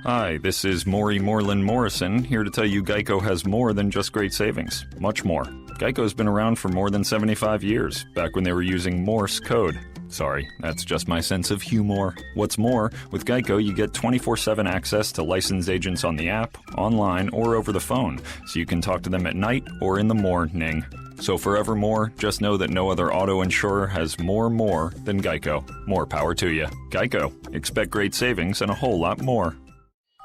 Hi, this is Maury Moreland Morrison, here to tell you Geico has more than just great savings. Much more. Geico's been around for more than 75 years, back when they were using Morse code. Sorry, that's just my sense of humor. What's more, with Geico you get 24/7 access to licensed agents on the app, online, or over the phone, so you can talk to them at night or in the morning. So forevermore, just know that no other auto insurer has more than Geico. More power to you. Geico. Expect great savings and a whole lot more.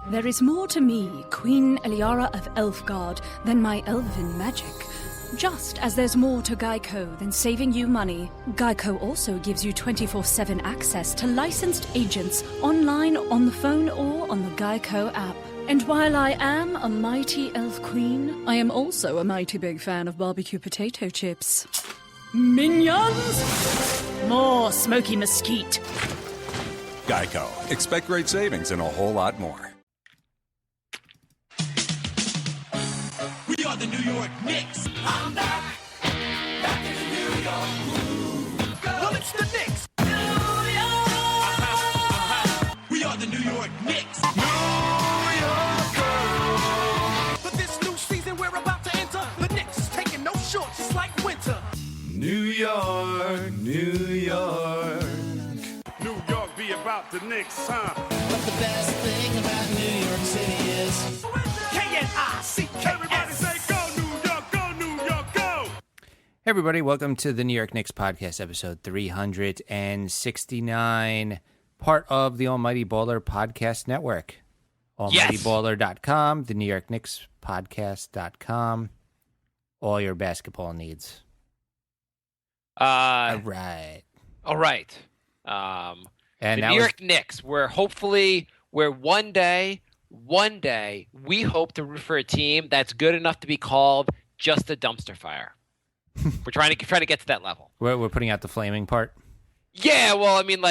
There is more to me, Queen Eliara of Elfgard, than my elven magic. Just as there's more to Geico than saving you money, Geico also gives you 24/7 access to licensed agents online, on the phone, or on the Geico app. And while I am a mighty elf queen, I am also a mighty big fan of barbecue potato chips. Minions! More smoky mesquite. Geico. Expect great savings and a whole lot more. We are the New York Knicks. I'm back in New York. Well, it's the Knicks. New York. We are the New York Knicks. New York. For this new season we're about to enter, the Knicks is taking no shorts just like winter. New York, New York. New York be about the Knicks, huh? But the best thing about New York City is K-N-I-C-K. Everybody say go, New York, go, New York, go! Hey everybody, welcome to the New York Knicks Podcast, episode 369, part of the Almighty Baller Podcast Network. AlmightyBaller.com, the New York Knicks Podcast.com, all your basketball needs. All right. And And the New York Knicks, where one day, we hope to root for a team that's good enough to be called just a dumpster fire. We're trying to get to that level. We're putting out the flaming part. Yeah, well, I mean,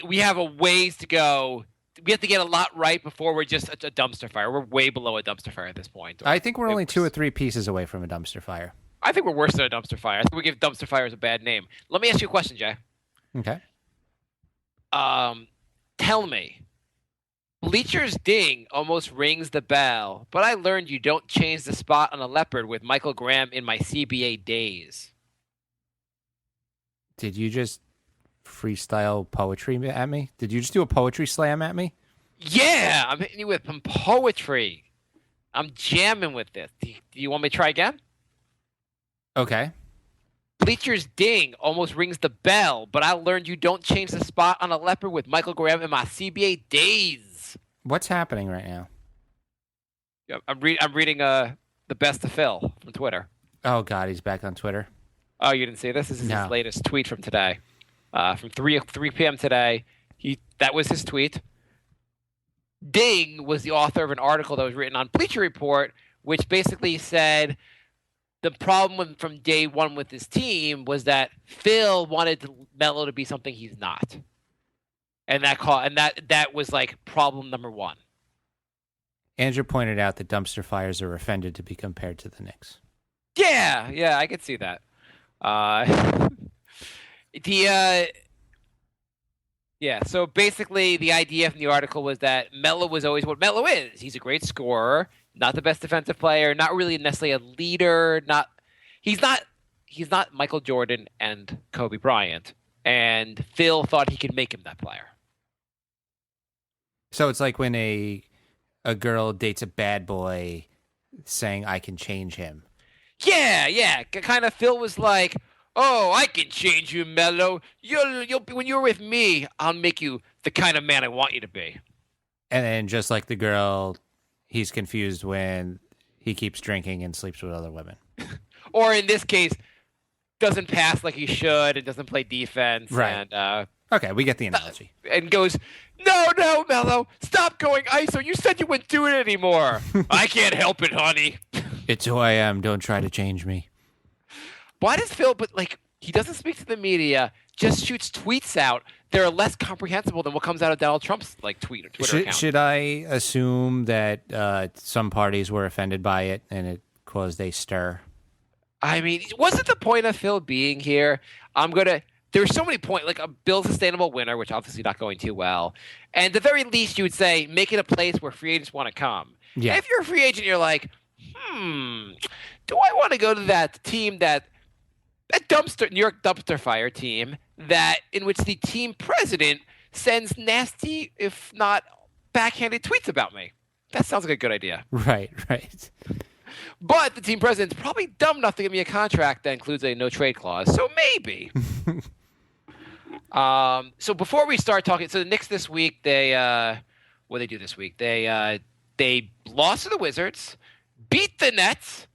we have a ways to go. We have to get a lot right before we're just a dumpster fire. We're way below a dumpster fire at this point. I think we're only 2 or 3 pieces away from a dumpster fire. I think we're worse than a dumpster fire. I think we give dumpster fires a bad name. Let me ask you a question, Jay. Okay. Tell me, Bleacher's ding almost rings the bell, but I learned you don't change the spot on a leopard with Michael Graham in my CBA days. Did you just freestyle poetry at me? Did you just do a poetry slam at me? Yeah, I'm hitting you with some poetry. I'm jamming with this. Do you want me to try again? Okay. Bleacher's ding almost rings the bell, but I learned you don't change the spot on a leopard with Michael Graham in my CBA days. What's happening right now? I'm reading the best of Phil from Twitter. Oh, God, he's back on Twitter. Oh, you didn't see this? This is No. his latest tweet from today. From 3 p.m. today. That was his tweet. Ding was the author of an article that was written on Bleacher Report, which basically said the problem from day one with this team was that Phil wanted Melo to be something he's not. And that was like problem number one. Andrew pointed out that dumpster fires are offended to be compared to the Knicks. Yeah, I could see that. So basically the idea from the article was that Melo was always what Melo is. He's a great scorer, not the best defensive player, not really necessarily a leader, he's not Michael Jordan and Kobe Bryant, and Phil thought he could make him that player. So it's like when a girl dates a bad boy saying, I can change him. Yeah. Kind of Phil was like, oh, I can change you, Melo. You'll when you're with me, I'll make you the kind of man I want you to be. And then just like the girl, he's confused when he keeps drinking and sleeps with other women. Or in this case, doesn't pass like he should and doesn't play defense. Right. And, okay, we get the analogy. And goes, no, Melo, stop going ISO. You said you wouldn't do it anymore. I can't help it, honey. It's who I am. Don't try to change me. Why does Phil, he doesn't speak to the media, just shoots tweets out that are less comprehensible than what comes out of Donald Trump's Twitter account. Should I assume that some parties were offended by it and it caused a stir? I mean, wasn't the point of Phil being here? I'm gonna there's so many points, like a build sustainable winner, which obviously not going too well. And at the very least, you would say make it a place where free agents want to come. Yeah. And if you're a free agent, you're like, do I want to go to that team that New York dumpster fire team in which the team president sends nasty, if not backhanded tweets about me? That sounds like a good idea. Right. But the team president's probably dumb enough to give me a contract that includes a no trade clause. So maybe. So before we start talking, so the Knicks this week, what did they do this week? They lost to the Wizards, beat the Nets.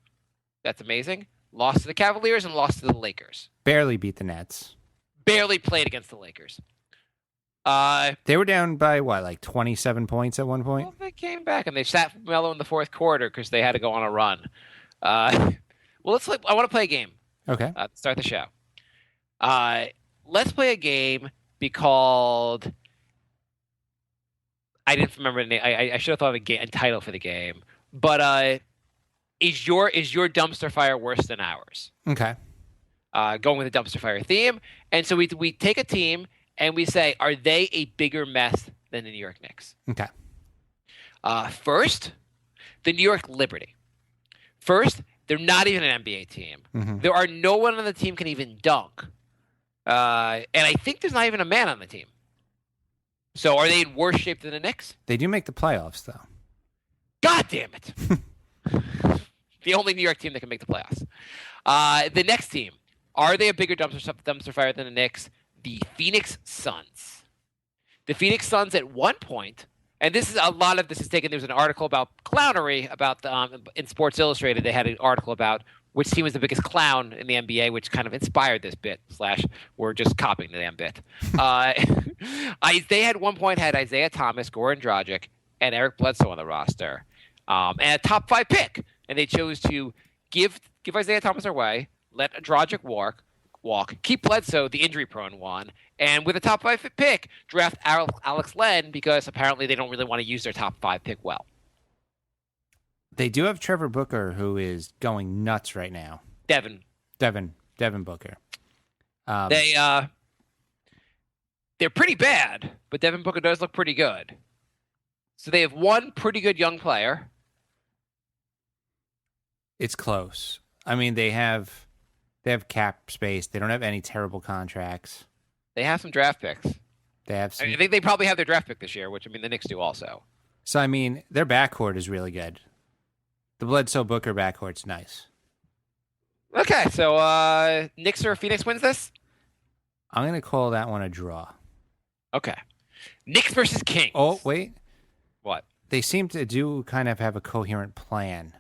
That's amazing. Lost to the Cavaliers and lost to the Lakers. Barely beat the Nets. Barely played against the Lakers. They were down by like 27 points at one point. Well, they came back and they sat Melo in the fourth quarter because they had to go on a run. I want to play a game. Okay. Start the show. Let's play a game called. I didn't remember the name. I should have thought of a title for the game. But is your dumpster fire worse than ours? Okay. Going with the dumpster fire theme, and so we take a team and we say, are they a bigger mess than the New York Knicks? Okay. First, the New York Liberty. First, they're not even an NBA team. Mm-hmm. There are no one on the team can even dunk. And I think there's not even a man on the team. So are they in worse shape than the Knicks? They do make the playoffs, though. God damn it. The only New York team that can make the playoffs. The next team. Are they a bigger dumpster fire than the Knicks? The Phoenix Suns. The Phoenix Suns at one point, and this is a lot of this is taken. There was an article about clownery about in Sports Illustrated. They had an article about which team was the biggest clown in the NBA, which kind of inspired this bit. / we're just copying the damn bit. They had one point had Isaiah Thomas, Goran Dragic, and Eric Bledsoe on the roster, and a top 5 pick, and they chose to give Isaiah Thomas away, let Dragic walk, keep Bledsoe, the injury-prone one, and with a top 5 pick, draft Alex Len because apparently they don't really want to use their top 5 pick well. They do have Trevor Booker, who is going nuts right now. Devin Booker. They're pretty bad, but Devin Booker does look pretty good. So they have one pretty good young player. It's close. I mean, they have cap space. They don't have any terrible contracts. They have some draft picks. They have some. I think they probably have their draft pick this year, which, the Knicks do also. So, I mean, their backcourt is really good. The Bledsoe-Booker backcourt's nice. Okay, so Knicks or Phoenix wins this? I'm going to call that one a draw. Okay. Knicks versus Kings. Oh, wait. What? They seem to kind of have a coherent plan.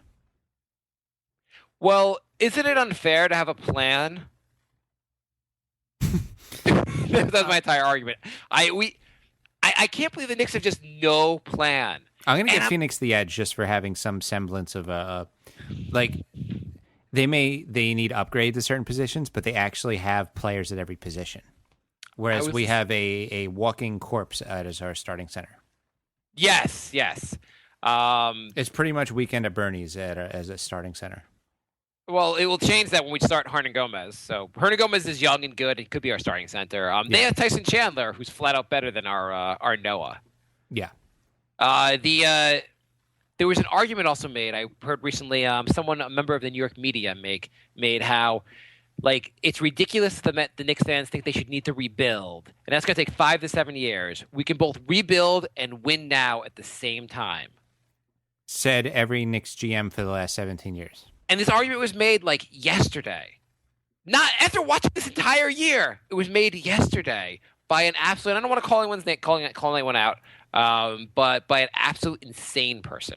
Well, isn't it unfair to have a plan? That's my entire argument. I can't believe the Knicks have just no plan. I'm going to give Phoenix the edge just for having some semblance of they need upgrades at certain positions, but they actually have players at every position. Whereas we have a walking corpse as our starting center. Yes. It's pretty much Weekend at Bernie's as a starting center. Well, it will change that when we start Hernan Gomez. So Hernan Gomez is young and good. He could be our starting center. They have Tyson Chandler, who's flat out better than our Noah. Yeah. There was an argument also made. I heard recently a member of the New York media made how it's ridiculous that the Knicks fans think they should need to rebuild, and that's going to take 5 to 7 years. We can both rebuild and win now at the same time. Said every Knicks GM for the last 17 years. And this argument was made yesterday. Not after watching this entire year. It was made yesterday by an absolute. I don't want to call anyone's name, calling anyone out, but by an absolute insane person.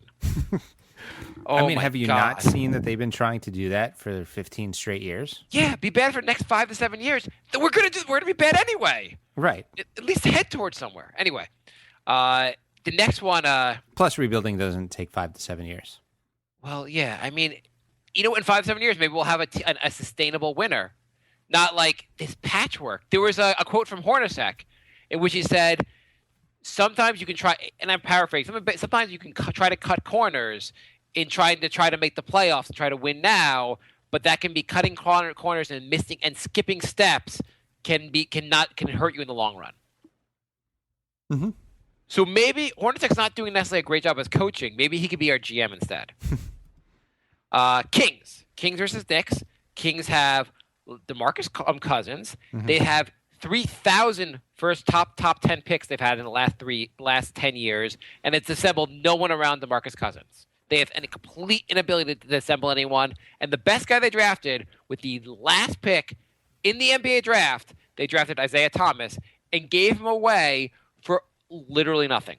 Have you not seen that they've been trying to do that for 15 straight years? Yeah, be bad for the next 5 to 7 years. We're gonna be bad anyway. Right. At least head towards somewhere. Anyway, the next one. Plus, rebuilding doesn't take 5 to 7 years. Well, yeah. In 5 to 7 years, maybe we'll have a sustainable winner, not like this patchwork. There was a quote from Hornacek in which he said, "Sometimes you can try," and I'm paraphrasing. Sometimes you can try to cut corners in trying to make the playoffs and try to win now, but that can be cutting corners and missing and skipping steps, can hurt you in the long run. Mm-hmm. So maybe Hornacek's not doing necessarily a great job as coaching. Maybe he could be our GM instead. Kings versus Knicks. Kings have DeMarcus Cousins. Mm-hmm. They have 3,000 first top 10 picks they've had in the last 10 years, and it's assembled no one around DeMarcus Cousins. They have a complete inability to assemble anyone, and the best guy they drafted with the last pick in the NBA draft, they drafted Isaiah Thomas and gave him away for literally nothing.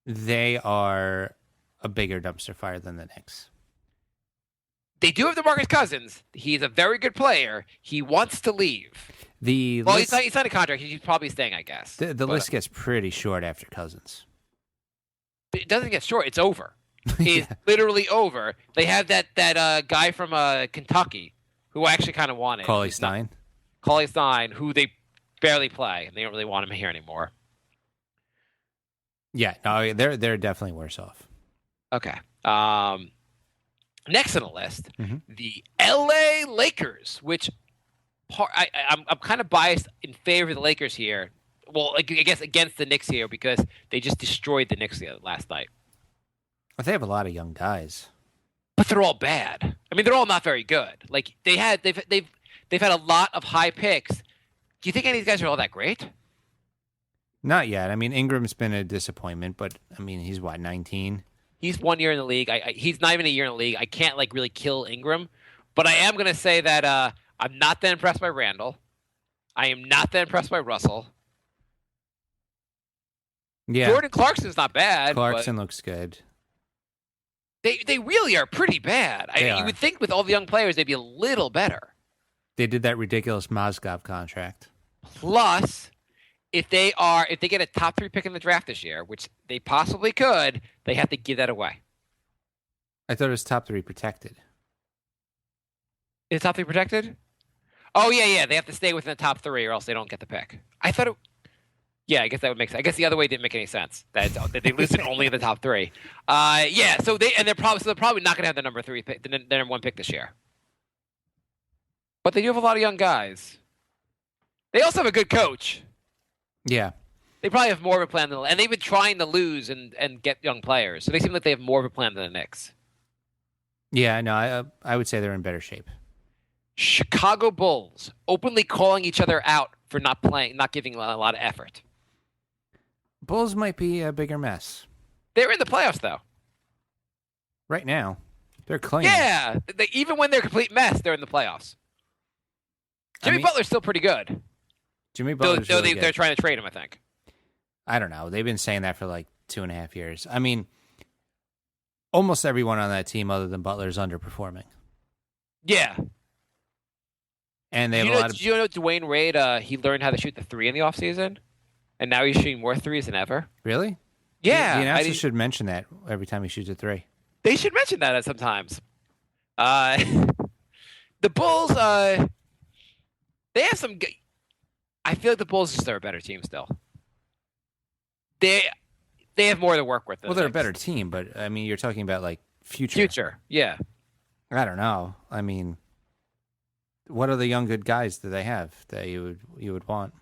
They are a bigger dumpster fire than the Knicks. They do have DeMarcus Cousins. He's a very good player. He wants to leave. He's signed a contract. He's probably staying, I guess. The list gets pretty short after Cousins. It doesn't get short. It's over. It's literally over. They have that guy from Kentucky who I actually kind of wanted. Cauley Stein, who they barely play, and they don't really want him here anymore. Yeah, no, they're definitely worse off. Okay. Next on the list, the LA Lakers, which I'm kind of biased in favor of the Lakers here. Well, I guess against the Knicks here because they just destroyed the Knicks last night. But they have a lot of young guys. But they're all bad. I mean, they're all not very good. Like they've had a lot of high picks. Do you think any of these guys are all that great? Not yet. I mean, Ingram's been a disappointment, but I mean, he's what, 19? He's 1 year in the league. He's not even a year in the league. I can't really kill Ingram, but I am going to say that I'm not that impressed by Randall. I am not that impressed by Russell. Yeah, Jordan Clarkson's not bad. Clarkson looks good. They really are pretty bad. You would think with all the young players they'd be a little better. They did that ridiculous Mozgov contract. Plus, if they get a top 3 pick in the draft this year, which they possibly could, they have to give that away. I thought it was top 3 protected. Is top 3 protected? Oh yeah. They have to stay within the top 3, or else they don't get the pick. I thought it. Yeah, I guess that would make sense. I guess the other way didn't make any sense. That they listed only in the top 3. Yeah. So they're probably not going to have the number 3 pick, the number 1 pick this year. But they do have a lot of young guys. They also have a good coach. Yeah. They probably have more of a plan than, and they've been trying to lose and get young players. So they seem like they have more of a plan than the Knicks. Yeah, no, I would say they're in better shape. Chicago Bulls openly calling each other out for not giving a lot of effort. Bulls might be a bigger mess. They're in the playoffs, though. Right now, they're clean. Yeah, even when they're a complete mess, they're in the playoffs. Jimmy Butler's still pretty good. Jimmy Butler's really good. They're trying to trade him, I think. I don't know. They've been saying that for like 2.5 years. I mean, almost everyone on that team other than Butler is underperforming. Yeah. And they have a lot of... Do you know Dwayne Wade, he learned how to shoot the 3 in the offseason? And now he's shooting more 3s than ever? Really? Yeah. The announcer should mention that every time he shoots a 3. They should mention that sometimes. The Bulls, they have some... I feel like the Bulls just are a better team still. They have more to work with. Well, they're a better team, but I mean, you're talking about like future. Future, yeah. I don't know. I mean, what are the young good guys that they have that you would want?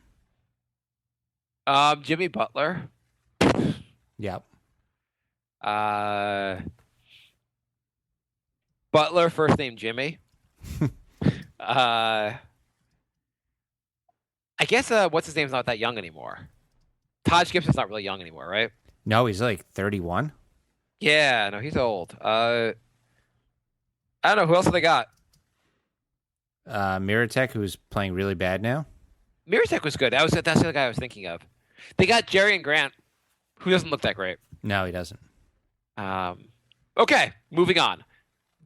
Jimmy Butler. Yep. Butler, first name Jimmy. I guess what's his name's not that young anymore. Taj Gibson's not really young anymore, right? No, he's like 31. Yeah, no, he's old. I don't know who else have they got. Miritek, who's playing really bad now. Miritek was good. That's the other guy I was thinking of. They got Jerry and Grant, who doesn't look that great. No, he doesn't. Okay, moving on.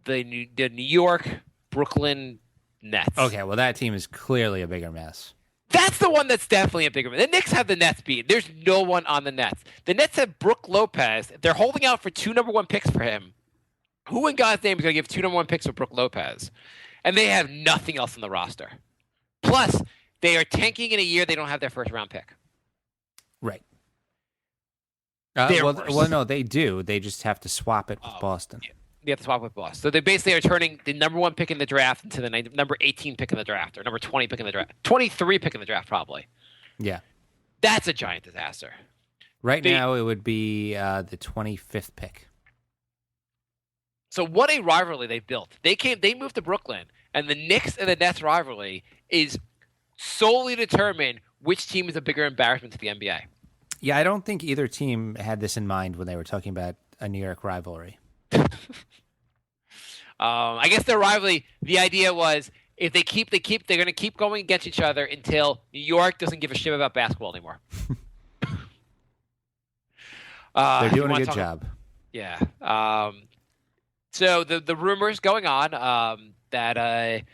The New York, Brooklyn Nets. Okay, well, that team is clearly a bigger mess. That's the one that's definitely a bigger mess. The Knicks have the Nets beat. There's no one on the Nets. The Nets have Brook Lopez. They're holding out for 2 number 1 picks for him. Who in God's name is going to give 2 number 1 picks for Brook Lopez? And they have nothing else on the roster. Plus, they are tanking in a year they don't have their first round pick. Right. They're well, no, they do. They just have to swap it with Boston. Yeah. You have to swap with boss. So they basically are turning the number 1 pick in the draft into the number 18 pick in the draft, or number 20 pick in the draft, 23 pick in the draft probably. Yeah, that's a giant disaster. Right now, it would be the 25th pick. So what a rivalry they built. They moved to Brooklyn, and the Knicks and the Nets rivalry is solely determined which team is a bigger embarrassment to the NBA. Yeah, I don't think either team had this in mind when they were talking about a New York rivalry. I guess their rivalry, the idea was if they're going to keep going against each other until New York doesn't give a shit about basketball anymore. They're doing a good job. Yeah. So the rumors going on that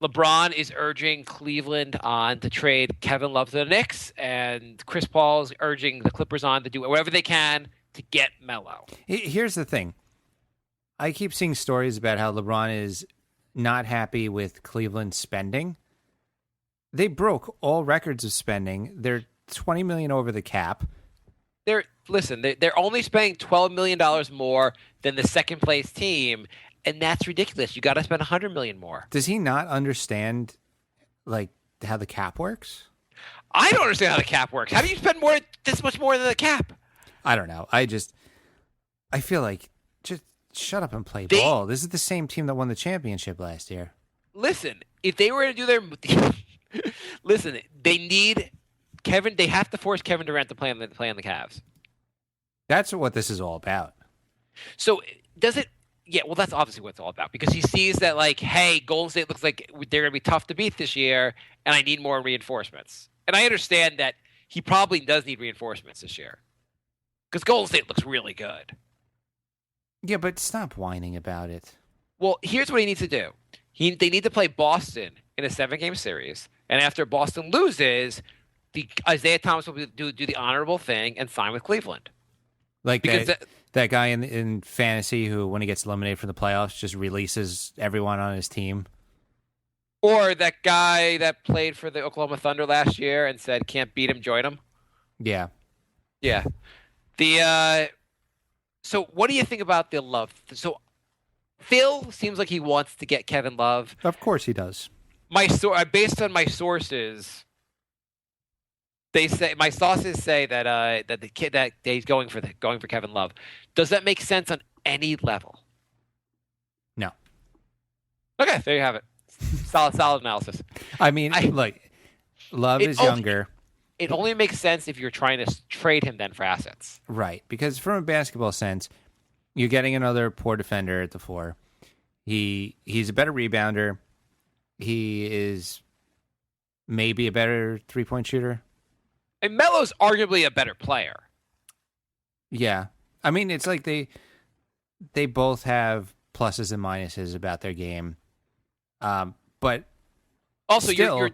LeBron is urging Cleveland on to trade Kevin Love to the Knicks, and Chris Paul's urging the Clippers on to do whatever they can to get Melo. Here's the thing. I keep seeing stories about how LeBron is not happy with Cleveland spending. They broke all records of spending. They're $20 million over the cap. They're only spending $12 million more than the second place team, and that's ridiculous. You got to spend $100 million more. Does he not understand how the cap works? I don't understand how the cap works. How do you spend this much more than the cap? I don't know. I feel like just shut up and play ball. This is the same team that won the championship last year. Listen, if they were to do their they need Kevin. They have to force Kevin Durant to play on the Cavs. That's what this is all about. So does it? Yeah, well, that's obviously what it's all about, because he sees that, hey, Golden State looks like they're going to be tough to beat this year, and I need more reinforcements. And I understand that he probably does need reinforcements this year, because Golden State looks really good. Yeah, but stop whining about it. Well, here's what he needs to do. They need to play Boston in a 7-game series, and after Boston loses, Isaiah Thomas will do the honorable thing and sign with Cleveland. That guy in fantasy who, when he gets eliminated from the playoffs, just releases everyone on his team. Or that guy that played for the Oklahoma Thunder last year and said, can't beat him, join him. Yeah. Yeah. So what do you think about the Love? So Phil seems like he wants to get Kevin Love. Of course he does. Based on my sources, my sources say that the kid that he's going for Kevin Love. Does that make sense on any level? No. Okay, there you have it. Solid analysis. I mean, look, Love is younger. It only makes sense if you're trying to trade him then for assets. Right, because from a basketball sense, you're getting another poor defender at the 4. He's a better rebounder. He is maybe a better 3-point shooter. And Melo's arguably a better player. Yeah. I mean, it's like they both have pluses and minuses about their game. But also, still,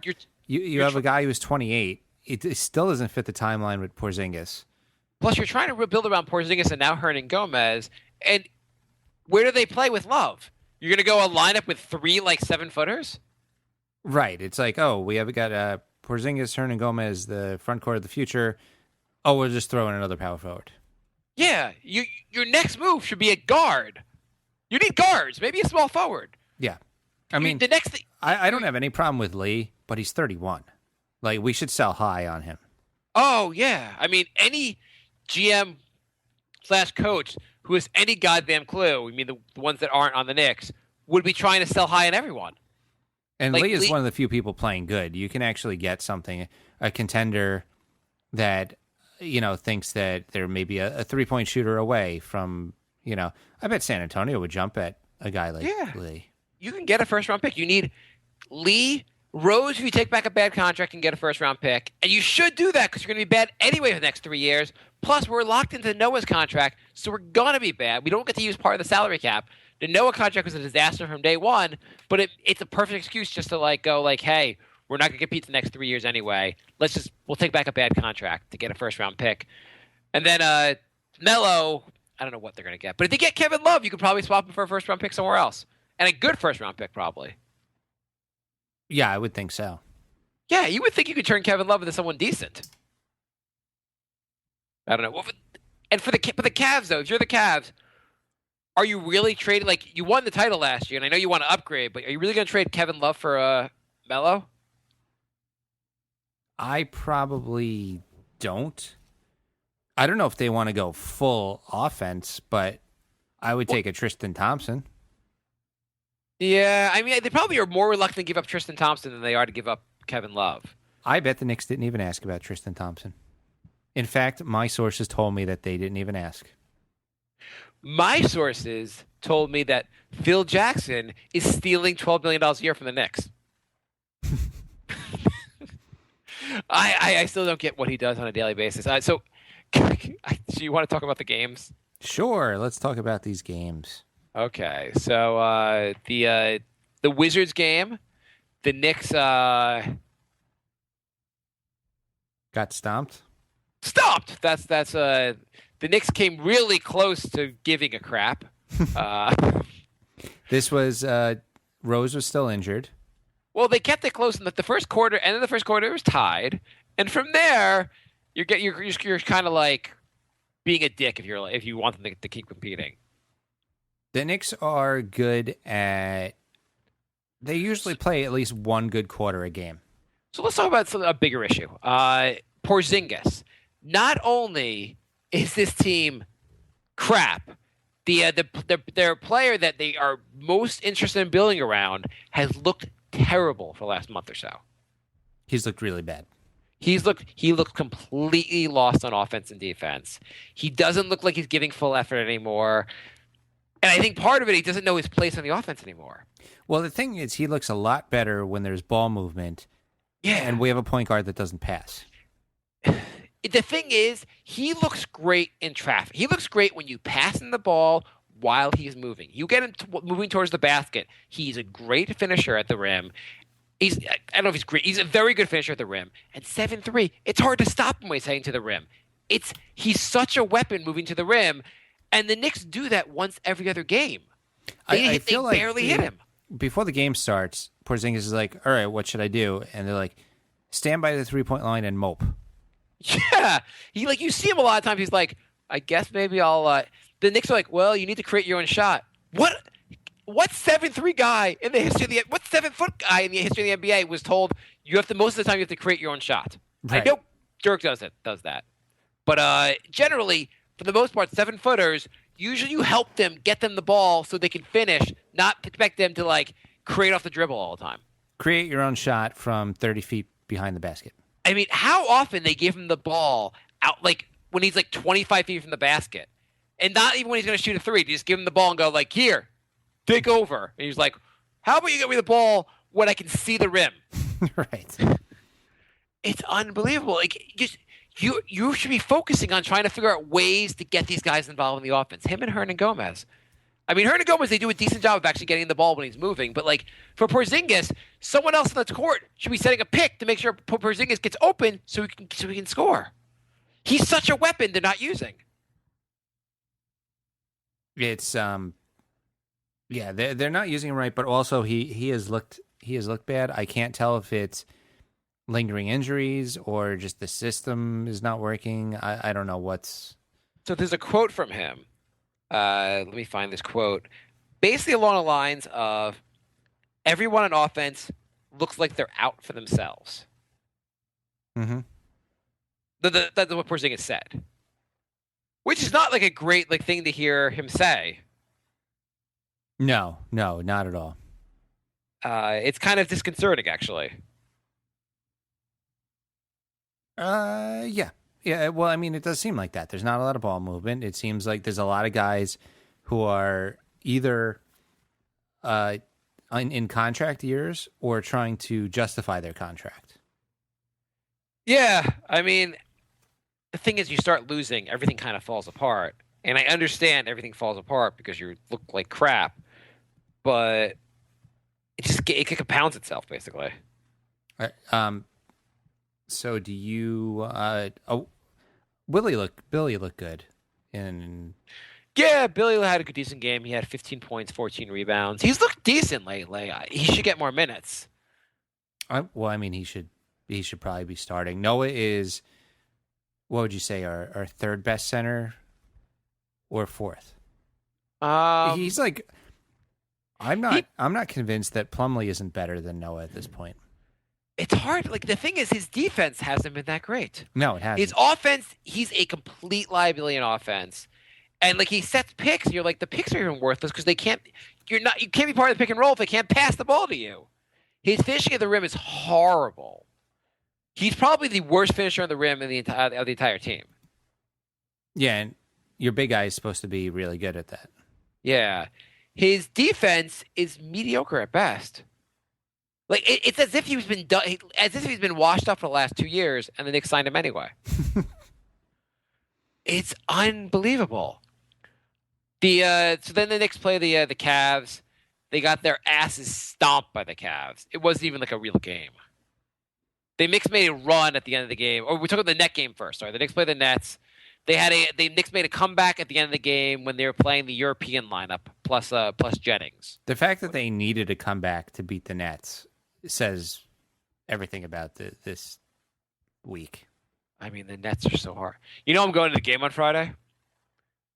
you have a guy who's 28. It still doesn't fit the timeline with Porzingis. Plus, you're trying to rebuild around Porzingis and now Hernan Gomez. And where do they play with Love? You're going to go a lineup with 3 7-footers? Right. It's like, we have got Porzingis, Hernan Gomez, the front court of the future. Oh, we'll just throw in another power forward. Yeah. Your next move should be a guard. You need guards, maybe a small forward. Yeah. I mean, the next thing. I don't have any problem with Lee, but he's 31. We should sell high on him. Oh, yeah. I mean, any GM/coach who has any goddamn clue, the ones that aren't on the Knicks, would be trying to sell high on everyone. And Lee is one of the few people playing good. You can actually get a contender that, thinks that they're maybe a 3-point shooter away from, I bet San Antonio would jump at a guy like Lee. You can get a first-round pick. You need Lee, Rose, if you take back a bad contract and get a first-round pick. And you should do that because you're going to be bad anyway for the next 3 years. Plus, we're locked into Noah's contract, so we're going to be bad. We don't get to use part of the salary cap. The Noah contract was a disaster from day one, but it's a perfect excuse just to go hey, we're not going to compete the next 3 years anyway. We'll take back a bad contract to get a first-round pick. And then Melo, I don't know what they're going to get. But if they get Kevin Love, you could probably swap him for a first-round pick somewhere else. And a good first-round pick, probably. Yeah, I would think so. Yeah, you would think you could turn Kevin Love into someone decent. I don't know. And for the Cavs, though, if you're the Cavs, are you really trading? Like, you won the title last year, and I know you want to upgrade, but are you really going to trade Kevin Love for Melo? I probably don't. I don't know if they want to go full offense, but I would take a Tristan Thompson. Yeah, I mean, they probably are more reluctant to give up Tristan Thompson than they are to give up Kevin Love. I bet the Knicks didn't even ask about Tristan Thompson. In fact, my sources told me that they didn't even ask. My sources told me that Phil Jackson is stealing $12 million a year from the Knicks. I still don't get what he does on a daily basis. So you want to talk about the games? Sure, let's talk about these games. Okay, so the Wizards game, the Knicks got stomped. Stomped. That's the Knicks came really close to giving a crap. This was Rose was still injured. Well, they kept it close in the first quarter. End of the first quarter, it was tied, and from there, you're kind of like being a dick if you want them to keep competing. The Knicks are good at. They usually play at least one good quarter a game. So let's talk about a bigger issue. Porzingis. Not only is this team crap, their player that they are most interested in building around has looked terrible for the last month or so. He's looked really bad. He looked completely lost on offense and defense. He doesn't look like he's giving full effort anymore. And I think part of it, he doesn't know his place on the offense anymore. Well, the thing is, he looks a lot better when there's ball movement. Yeah. And we have a point guard that doesn't pass. The thing is, he looks great in traffic. He looks great when you pass him the ball while he's moving. You get him moving towards the basket. He's a great finisher at the rim. I don't know if he's great. He's a very good finisher at the rim. And 7-3, it's hard to stop him when he's heading to the rim. He's such a weapon moving to the rim. And the Knicks do that once every other game. They barely hit him. Before the game starts, Porzingis is like, all right, what should I do? And they're like, stand by the three-point line and mope. Yeah. You see him a lot of times. He's like, I guess maybe I'll the Knicks are like, well, you need to create your own shot. What 7'3" guy in the history of what 7-foot guy in the history of the NBA was told most of the time you have to create your own shot? Right. I know Dirk does that. But generally, for the most part, 7-footers, usually you help them, get them the ball so they can finish, not expect them to create off the dribble all the time. Create your own shot from 30 feet behind the basket. I mean, how often they give him the ball out, when he's 25 feet from the basket, and not even when he's going to shoot a three, they just give him the ball and go here, take over. And he's like, how about you get me the ball when I can see the rim? Right. It's unbelievable. You should be focusing on trying to figure out ways to get these guys involved in the offense. Him and Hernan Gomez. I mean, Hernan Gomez, they do a decent job of actually getting the ball when he's moving. But, for Porzingis, someone else on the court should be setting a pick to make sure Porzingis gets open so he can score. He's such a weapon they're not using. It's they're not using him right, but also he has looked bad. I can't tell if it's lingering injuries or just the system is not working. I don't know what's. So there's a quote from him. Let me find this quote. Basically along the lines of, everyone on offense looks like they're out for themselves. Mm-hmm. That's what Porzingis said. Which is not a great thing to hear him say. No, not at all. It's kind of disconcerting, actually. Yeah. Yeah, well, I mean, it does seem like that. There's not a lot of ball movement. It seems like there's a lot of guys who are either in contract years or trying to justify their contract. Yeah, I mean, the thing is, you start losing, everything kind of falls apart. And I understand everything falls apart because you look like crap, but it compounds itself, basically. So do you? Billy looked good. Yeah, Billy had a decent game. He had 15 points, 14 rebounds. He's looked decent lately. He should get more minutes. Well, I mean, he should probably be starting. Noah is, what would you say, our third best center or fourth? He's like, I'm not convinced that Plumlee isn't better than Noah at this point. It's hard. Like, the thing is, his defense hasn't been that great. No, it hasn't. His offense, he's a complete liability in offense. And, like, he sets picks, and you're like, the picks are even worthless because you can't be part of the pick and roll if they can't pass the ball to you. His finishing at the rim is horrible. He's probably the worst finisher on the rim of the entire team. Yeah, and your big guy is supposed to be really good at that. Yeah. His defense is mediocre at best. Like, it's as if he's been washed up for the last 2 years, and the Knicks signed him anyway. It's unbelievable. So then the Knicks play the Cavs. They got their asses stomped by the Cavs. It wasn't even like a real game. The Knicks made a run at the end of the game. Or we took the net game first. Sorry, the Knicks played the Nets. The Knicks made a comeback at the end of the game when they were playing the European lineup plus Jennings. The fact that they needed a comeback to beat the Nets says everything about this week. I mean, the Nets are so hard. You know, I'm going to the game on Friday.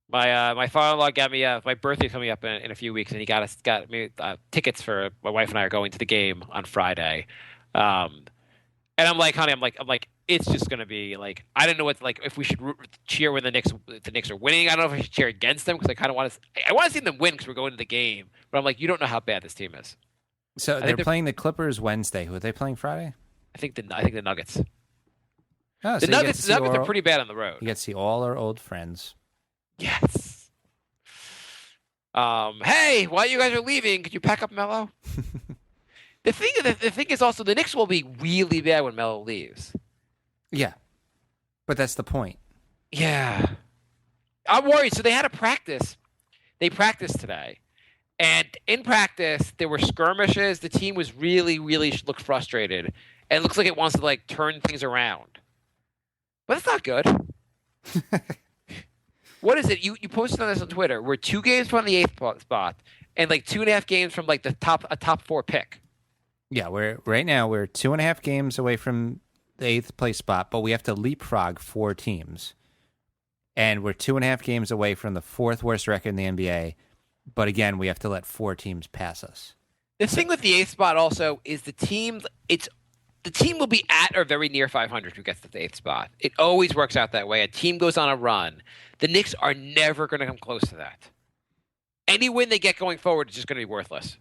My father-in-law got me my birthday's coming up in a few weeks, and he got me tickets for my wife and I are going to the game on Friday. And I'm like, honey, I'm like, it's just gonna be like, I don't know what, like, if we should cheer when the Knicks are winning. I don't know if I should cheer against them because I kind of want to see them win because we're going to the game. But I'm like, you don't know how bad this team is. So they're playing the Clippers Wednesday. Who are they playing Friday? I think the Nuggets. Oh, the Nuggets are pretty bad on the road. You get to see all our old friends. Yes. Hey, while you guys are leaving, could you pack up Melo? The thing is also the Knicks will be really bad when Melo leaves. Yeah, but that's the point. Yeah, I'm worried. So they had a practice. They practiced today, and in practice there were skirmishes. The team was really looked frustrated, and it looks like it wants to like turn things around. But it's not good. What is it? You posted on this on Twitter. We're 2 games from the 8th spot, and like 2.5 games from like a top 4 pick. Yeah, we're 2.5 games away from the 8th place spot, but we have to leapfrog 4 teams, and we're 2.5 games away from the 4th worst record in the NBA. But again, we have to let 4 teams pass us. The thing with the 8th spot also is the team will be at or very near 500 who gets to the 8th spot. It always works out that way. A team goes on a run. The Knicks are never going to come close to that. Any win they get going forward is just going to be worthless.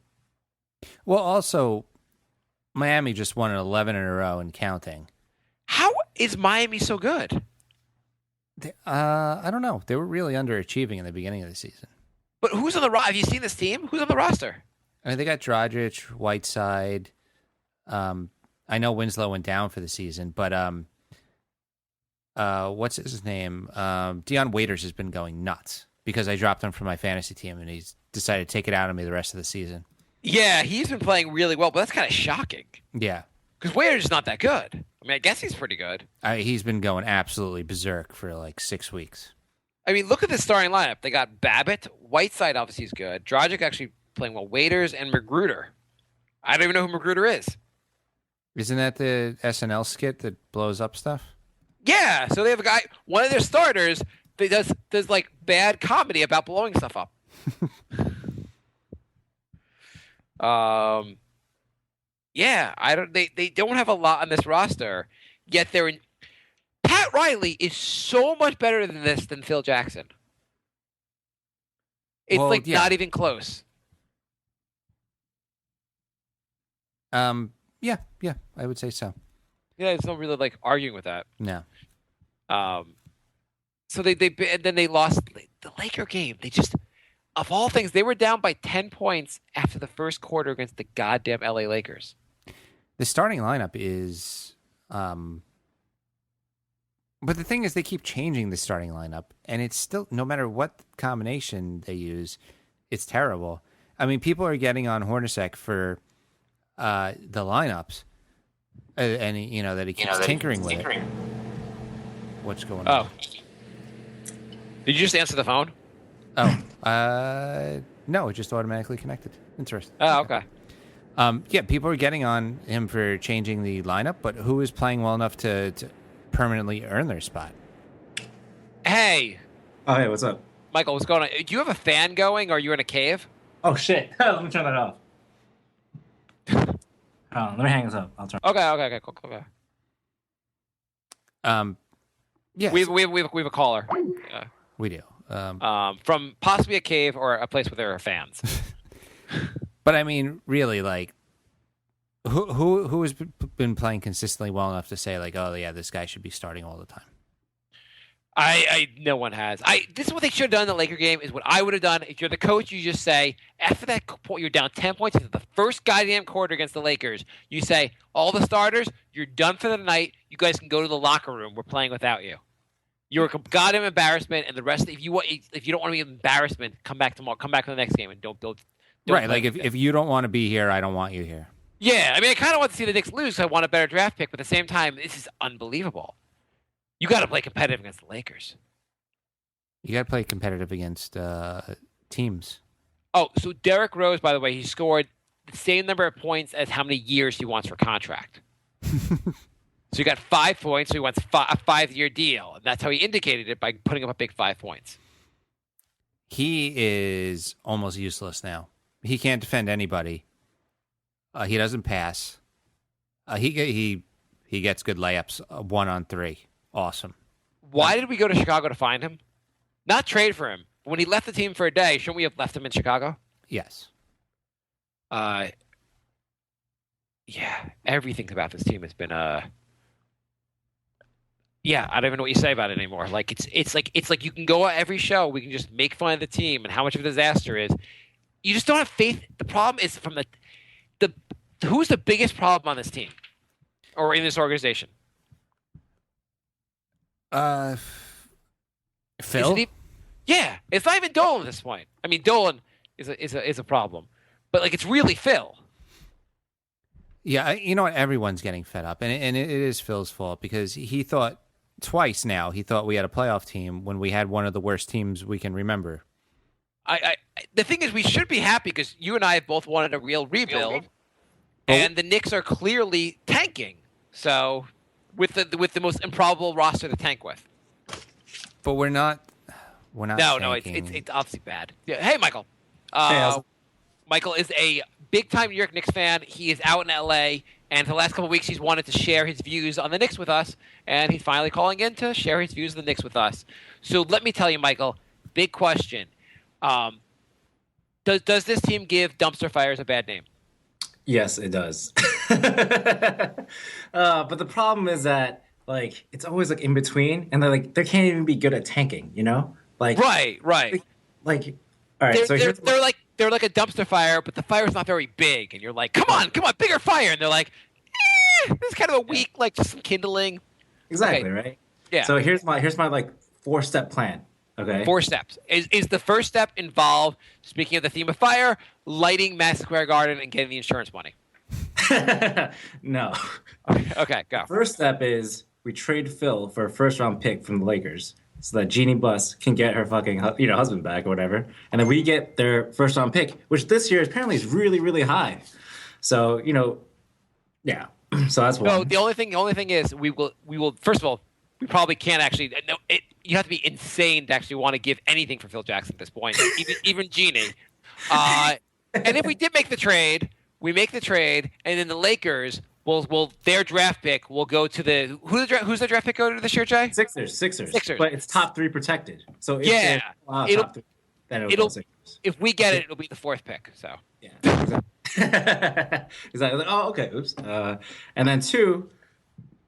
Well, also, Miami just won 11 in a row and counting. How is Miami so good? I don't know. They were really underachieving in the beginning of the season. But who's on the roster? Have you seen this team? Who's on the roster? I mean, they got Dragic, Whiteside. I know Winslow went down for the season, but what's his name? Deion Waiters has been going nuts because I dropped him from my fantasy team, and he's decided to take it out on me the rest of the season. Yeah, he's been playing really well, but that's kind of shocking. Yeah. Because Waiters is not that good. I mean, I guess he's pretty good. He's been going absolutely berserk for like 6 weeks. I mean, look at the starting lineup. They got Babbitt. Whiteside obviously is good. Dragic actually playing well. Waiters and Magruder. I don't even know who Magruder is. Isn't that the SNL skit that blows up stuff? Yeah, so they have a guy, one of their starters, that does like bad comedy about blowing stuff up. Yeah, they don't have a lot on this roster, yet they're in. Pat Riley is so much better than this than Phil Jackson. It's not even close. Yeah, I would say so. Yeah, there's no really like arguing with that. No. So they lost the Laker game. They just, of all things, they were down by 10 points after the first quarter against the goddamn LA Lakers. The starting lineup is, but the thing is, they keep changing the starting lineup, and it's still, no matter what combination they use, it's terrible. I mean, people are getting on Hornacek for the lineups, and that he keeps tinkering with it. What's going on? Oh, did you just answer the phone? Oh, no, it just automatically connected. Interesting. Oh, okay. Yeah, people are getting on him for changing the lineup, but who is playing well enough to permanently earn their spot? Hey. Oh, hey, what's up? Michael, what's going on? Do you have a fan going, or are you in a cave? Oh shit! Let me turn that off. Let me hang this up. I'll turn. Okay, cool. Yes, We have a caller. we do. From possibly a cave or a place where there are fans. But I mean, really, like, who has been playing consistently well enough to say, like, oh yeah, this guy should be starting all the time? No one has. This is what they should have done in the Laker game. Is what I would have done. If you're the coach, you just say after that point, you're down 10 points into the first goddamn quarter against the Lakers. You say all the starters, you're done for the night. You guys can go to the locker room. We're playing without you. You're a goddamn embarrassment, and the rest. If you don't want to be an embarrassment, come back tomorrow. Come back for the next game and don't right. Like if you don't want to be here, I don't want you here. Yeah, I mean, I kind of want to see the Knicks lose. So I want a better draft pick, but at the same time, this is unbelievable. You got to play competitive against the Lakers. You got to play competitive against teams. Oh, so Derrick Rose, by the way, he scored the same number of points as how many years he wants for contract. So he got 5 points, so he wants a 5-year deal. And that's how he indicated it, by putting up a big 5 points. He is almost useless now. He can't defend anybody. He doesn't pass. He gets good layups, 1-on-3. Awesome. Why did we go to Chicago to find him? Not trade for him. When he left the team for a day, shouldn't we have left him in Chicago? Yes. Yeah, everything about this team has been yeah, I don't even know what you say about it anymore. Like it's like you can go on every show, we can just make fun of the team and how much of a disaster it is. You just don't have faith. The problem is from the who's the biggest problem on this team or in this organization? Phil? Yeah, it's not even Dolan at this point. I mean, Dolan is a problem, but like it's really Phil. Yeah, you know what? Everyone's getting fed up, and it is Phil's fault because he thought twice now. He thought we had a playoff team when we had one of the worst teams we can remember. The thing is, we should be happy because you and I have both wanted a real rebuild, and the Knicks are clearly tanking. So, with the most improbable roster to tank with. But we're not. No, tanking. it's obviously bad. Yeah. Hey, Michael. Hey, Michael is a big-time New York Knicks fan. He is out in L.A., and for the last couple of weeks he's wanted to share his views on the Knicks with us, and he's finally calling in to share his views of the Knicks with us. So let me tell you, Michael, big question. Does this team give dumpster fires a bad name? Yes, it does. But the problem is that, like, it's always, like, in between, and they're like, they can't even be good at tanking, you know? Like, Right. Like, all right, They're like a dumpster fire, but the fire's not very big, and you're like, come on, bigger fire, and they're like, this is kind of a weak, like just some kindling. Exactly, Okay. right? Yeah. So here's my like 4-step plan. Okay. 4 steps. Is the first step involved, speaking of the theme of fire, lighting Madison Square Garden and getting the insurance money? No. Okay, go. First step is we trade Phil for a first-round pick from the Lakers, so that Jeannie Buss can get her fucking husband back or whatever, and then we get their first-round pick, which this year apparently is really, really high. So yeah. So that's one. No, the only thing is we will. First of all, we probably can't actually. No, you have to be insane to actually want to give anything for Phil Jackson at this point, even Jeannie. And if we did make the trade, and then the Lakers will their draft pick will go to the who's the draft pick go to this year, Jay? Sixers. But it's top 3 protected. So if Yeah, top 3, then it'll go Sixers. If we get it, it'll be the 4th pick. So Yeah. Exactly. Like, oh, okay. Oops. And then 2,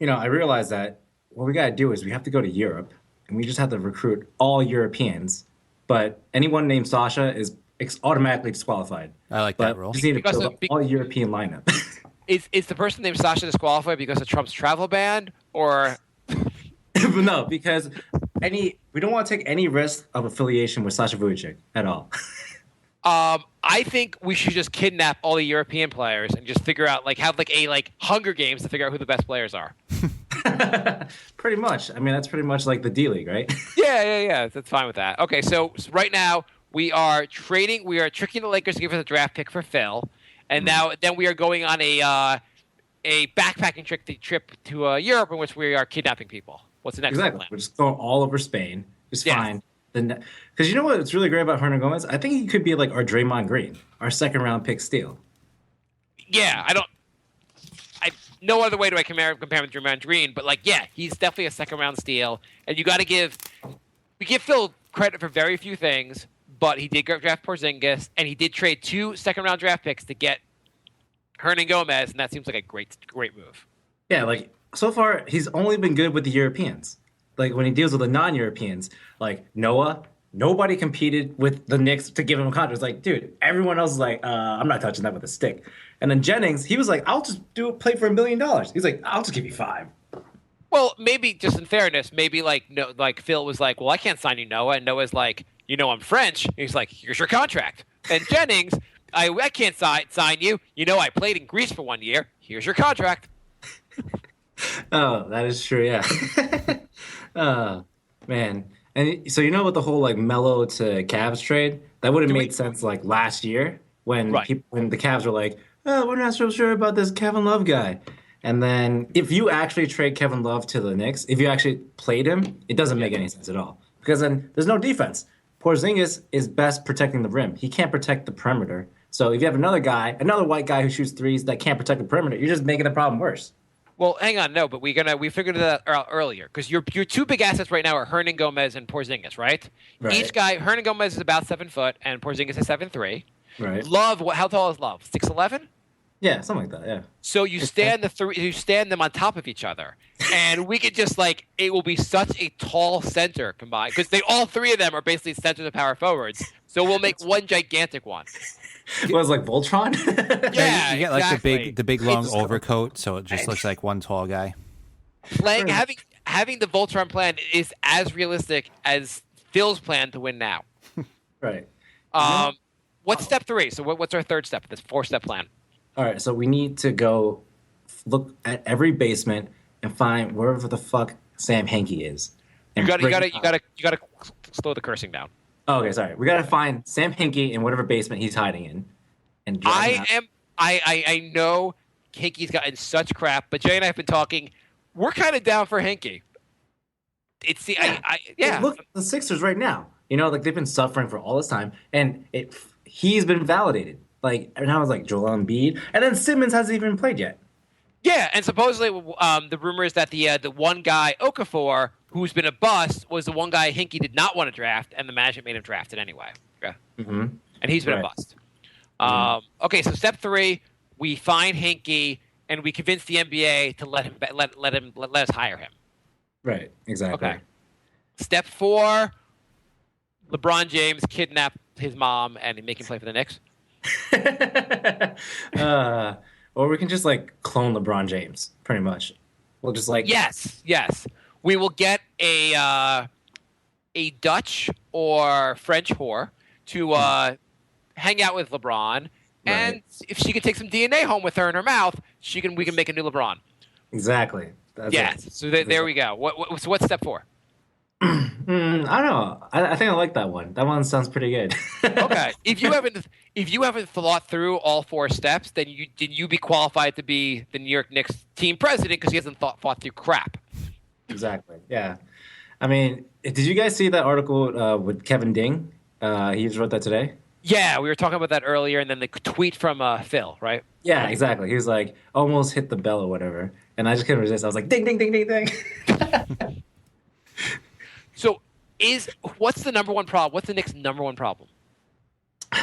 I realized that what we got to do is we have to go to Europe, and we just have to recruit all Europeans. But anyone named Sasha is automatically disqualified. I like that rule. We just need to build up all European lineup. Is the person named Sasha disqualified because of Trump's travel ban, or? No, because we don't want to take any risk of affiliation with Sasha Vujacic at all. I think we should just kidnap all the European players and just figure out, have a Hunger Games to figure out who the best players are. Pretty much. I mean, that's pretty much like the D-League, right? Yeah. That's fine with that. Okay, so right now we are tricking the Lakers to give us a draft pick for Phil, and then we are going on a backpacking trip to Europe in which we are kidnapping people. What's the next Exactly. plan? We're just going all over Spain. Just fine. Because you know what's really great about Hernan Gomez? I think he could be like our Draymond Green, our second round pick steal. Yeah, no other way do I compare him with Draymond Green, but he's definitely a second round steal. And we give Phil credit for very few things, but he did draft Porzingis, and he did trade 2 second round draft picks to get Hernan Gomez, and that seems like a great move. Yeah, so far he's only been good with the Europeans. When he deals with the non-Europeans, Noah, nobody competed with the Knicks to give him a contract. It's like, dude, everyone else is like, I'm not touching that with a stick. And then Jennings, he was like, I'll just play for $1 million. He's like, I'll just give you 5. Well, maybe just in fairness, maybe Phil was like, well, I can't sign you, Noah, and Noah's like, I'm French. And he's like, here's your contract. And Jennings, I can't sign you. I played in Greece for 1 year. Here's your contract. Oh, that is true. Yeah. Oh, man. And so with the whole Melo to Cavs trade, that would have made sense last year when when the Cavs were like, oh, we're not so sure about this Kevin Love guy. And then if you actually trade Kevin Love to the Knicks, if you actually played him, it doesn't make any sense at all. Because then there's no defense. Porzingis is best protecting the rim. He can't protect the perimeter. So if you have another white guy who shoots threes that can't protect the perimeter, you're just making the problem worse. Well, hang on, no, but we figured that out earlier because your 2 big assets right now are Hernan Gomez and Porzingis, right? Each guy, Hernan Gomez is about 7 foot, and Porzingis is 7'3". Right. Love, how tall is Love? 6'11"? Yeah, something like that. Yeah. So you stand them on top of each other, and we could just it will be such a tall center combined because all 3 of them are basically centers of power forwards. So we'll make one gigantic one. Was Voltron? Yeah, you get exactly. the big long overcoat, so it just looks like one tall guy. Having the Voltron plan is as realistic as Phil's plan to win now. Right. What's step 3? So what's our third step? This 4-step plan. All right, so we need to go look at every basement and find wherever the fuck Sam Hinkie is. You gotta slow the cursing down. Oh, okay, sorry. We gotta find Sam Hinkie in whatever basement he's hiding in. And I know Hinkie's gotten such crap, but Jay and I have been talking. We're kind of down for Hinkie. Look at the Sixers right now. They've been suffering for all this time, and he's been validated. And now it's Joel Embiid, and then Simmons hasn't even played yet. Yeah, and supposedly the rumor is that the one guy Okafor, who's been a bust, was the one guy Hinkie did not want to draft, and the management made him draft it anyway. Yeah, mm-hmm. And he's been a bust. Okay, so step 3, we find Hinkie, and we convince the NBA to let us hire him. Right. Exactly. Okay. Step 4, LeBron James kidnap his mom and make him play for the Knicks. Or we can just clone LeBron James, pretty much. We'll just yes. We will get a Dutch or French whore to hang out with LeBron, and if she can take some DNA home with her in her mouth, we can make a new LeBron. Exactly. So there we go. So what's step 4? I don't know. I think I like that one. That one sounds pretty good. Okay. If you haven't thought through all 4 steps, then you be qualified to be the New York Knicks team president because he hasn't thought through crap. Exactly. Yeah. I mean, did you guys see that article with Kevin Ding? He just wrote that today. Yeah, we were talking about that earlier, and then the tweet from Phil, right? Yeah, exactly. He was like, almost hit the bell or whatever, and I just couldn't resist. I was like, ding, ding, ding, ding, ding. So, what's the number one problem? What's the Knicks' number one problem?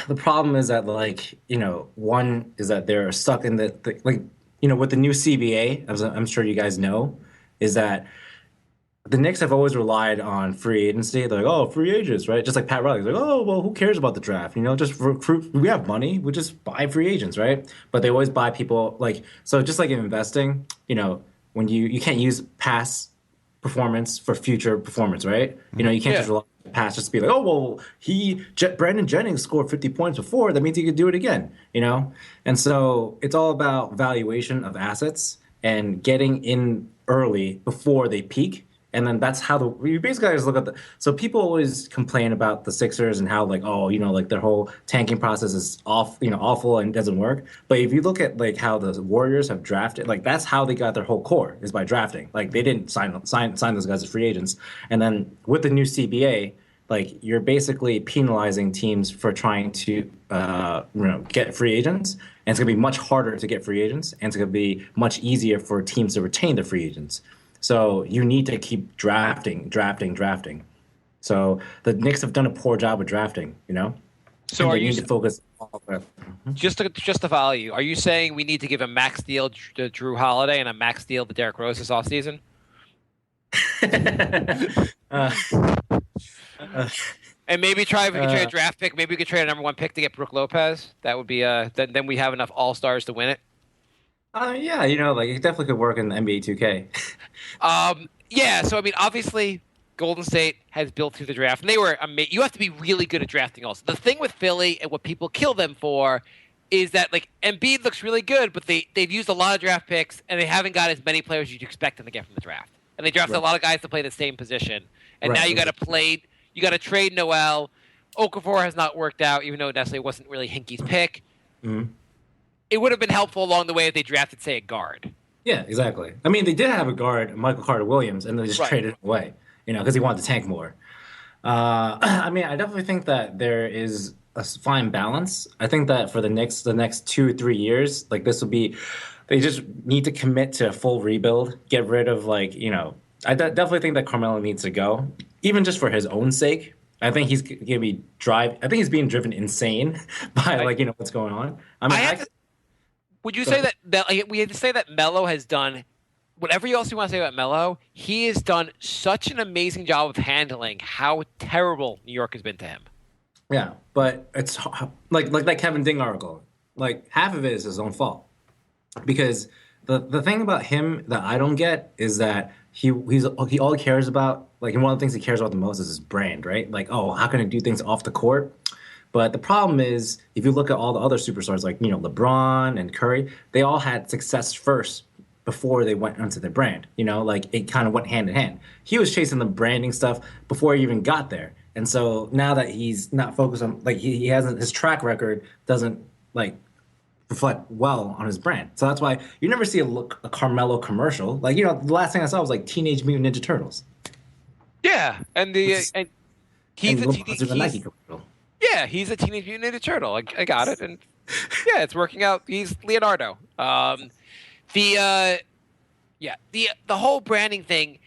The problem is that, one is that they're stuck in with the new CBA, as I'm sure you guys know, is that the Knicks have always relied on free agency. They're like, free agents, right? Just like Pat Riley's like, well, who cares about the draft? Just recruit. We have money. We just buy free agents, right? But they always buy people so just like in investing, when you can't use past performance for future performance, right? You can't just rely on past just to be like, Brandon Jennings scored 50 points before. That means he could do it again, And so it's all about valuation of assets and getting in early before they peak. And then that's how you basically just look at so people always complain about the Sixers and how their whole tanking process is awful and doesn't work. But if you look at how the Warriors have drafted, that's how they got their whole core is by drafting. They didn't sign those guys as free agents. And then with the new CBA, like you're basically penalizing teams for trying to get free agents, and it's gonna be much harder to get free agents, and it's gonna be much easier for teams to retain the free agents. So you need to keep drafting. So the Knicks have done a poor job with drafting, So and are they you need to focus? just to follow you? Are you saying we need to give a max deal to Drew Holiday and a max deal to Derrick Rose this offseason? And maybe try if we could trade a draft pick. Maybe we could trade a number 1 pick to get Brook Lopez. That would be then we have enough all stars to win it. Yeah, it definitely could work in the NBA 2K. Yeah. So I mean, obviously, Golden State has built through the draft, and they were. You have to be really good at drafting. Also, the thing with Philly and what people kill them for is that like Embiid looks really good, but they've used a lot of draft picks, and they haven't got as many players you'd expect them to get from the draft. And they drafted a lot of guys to play the same position, and now you got to trade Noel. Okafor has not worked out, even though Nestle wasn't really Hinkie's pick. Mm-hmm. It would have been helpful along the way if they drafted, say, a guard. Yeah, exactly. I mean, they did have a guard, Michael Carter-Williams, and they just traded him away, because he wanted to tank more. I mean, I definitely think that there is a fine balance. I think that for the next 2 or 3 years, like this will be, they just need to commit to a full rebuild, get rid of I definitely think that Carmelo needs to go, even just for his own sake. I think he's gonna be I think he's being driven insane by what's going on. I mean, would you say that we have to say that Melo has done whatever else you want to say about Melo? He has done such an amazing job of handling how terrible New York has been to him. Yeah, but it's like that Kevin Ding article. Like half of it is his own fault, because the thing about him that I don't get is that he all he cares about, like, and one of the things he cares about the most is his brand, right? Like, oh, how can I do things off the court? But the problem is, if you look at all the other superstars, like LeBron and Curry, they all had success first before they went onto their brand. Like it kind of went hand in hand. He was chasing the branding stuff before he even got there, and so now that he's not focused on, like, he hasn't, his track record doesn't reflect well on his brand. So that's why you never see a Carmelo commercial. Like, the last thing I saw was like Teenage Mutant Ninja Turtles. Yeah, and he's a Nike commercial. Yeah, he's a Teenage Mutant Ninja Turtle. I got it, and yeah, it's working out. He's Leonardo. The whole branding thing.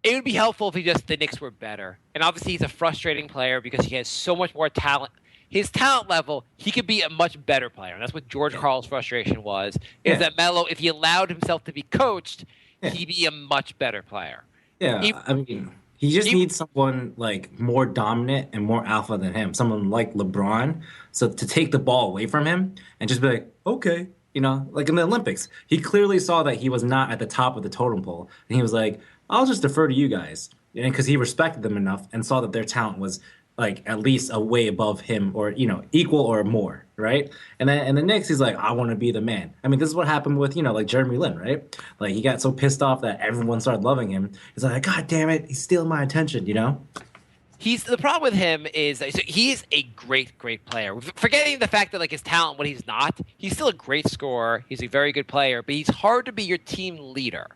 It would be helpful if the Knicks were better. And obviously, he's a frustrating player because he has so much more talent. His talent level, he could be a much better player. And that's what George Karl's frustration was, is that Melo, if he allowed himself to be coached, he'd be a much better player. Yeah, he just needs someone more dominant and more alpha than him. Someone like LeBron, so to take the ball away from him and just be like, okay, like in the Olympics, he clearly saw that he was not at the top of the totem pole, and he was like, I'll just defer to you guys, because he respected them enough and saw that their talent was at least a way above him, or equal or more, right? And then in the Knicks, he's like, I want to be the man. I mean, this is what happened with Jeremy Lin, right? Like, he got so pissed off that everyone started loving him. He's like, God damn it, he's stealing my attention, The problem with him is he is a great player. Forgetting the fact that his talent, what he's not, he's still a great scorer. He's a very good player, but he's hard to be your team leader.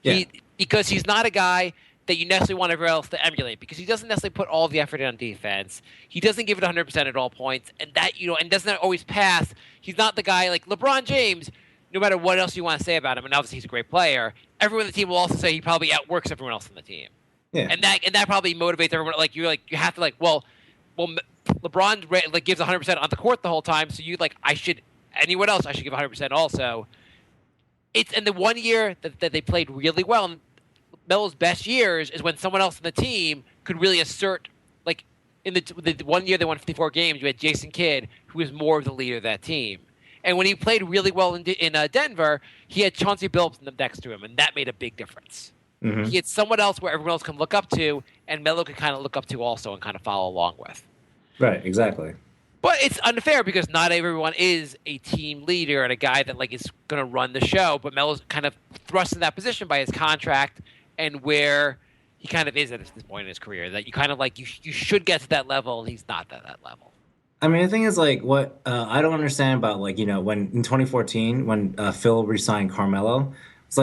Yeah. Because he's not a guy that you necessarily want everyone else to emulate, because he doesn't necessarily put all the effort in on defense. He doesn't give it 100% at all points, and that and doesn't always pass. He's not the guy like LeBron James. No matter what else you want to say about him, and obviously he's a great player, everyone on the team will also say he probably outworks everyone else on the team. Yeah. And that probably motivates everyone. You have to LeBron gives 100% on the court the whole time, so I should give 100% also. And the one year that they played really well, and Melo's best years is when someone else on the team could really assert. Like in the 1 year they won 54 games, you had Jason Kidd, who was more of the leader of that team. And when he played really well in Denver, he had Chauncey Billups next to him, and that made a big difference. Mm-hmm. He had someone else where everyone else can look up to, and Melo can kind of look up to also and kind of follow along with. Right, exactly. But it's unfair because not everyone is a team leader and a guy that is going to run the show. But Melo's kind of thrust in that position by his contract and where he kind of is at this point in his career. That you kind of you should get to that level, and he's not at that level. I mean, the thing is, what I don't understand about, when in 2014, when Phil re-signed Carmelo, it's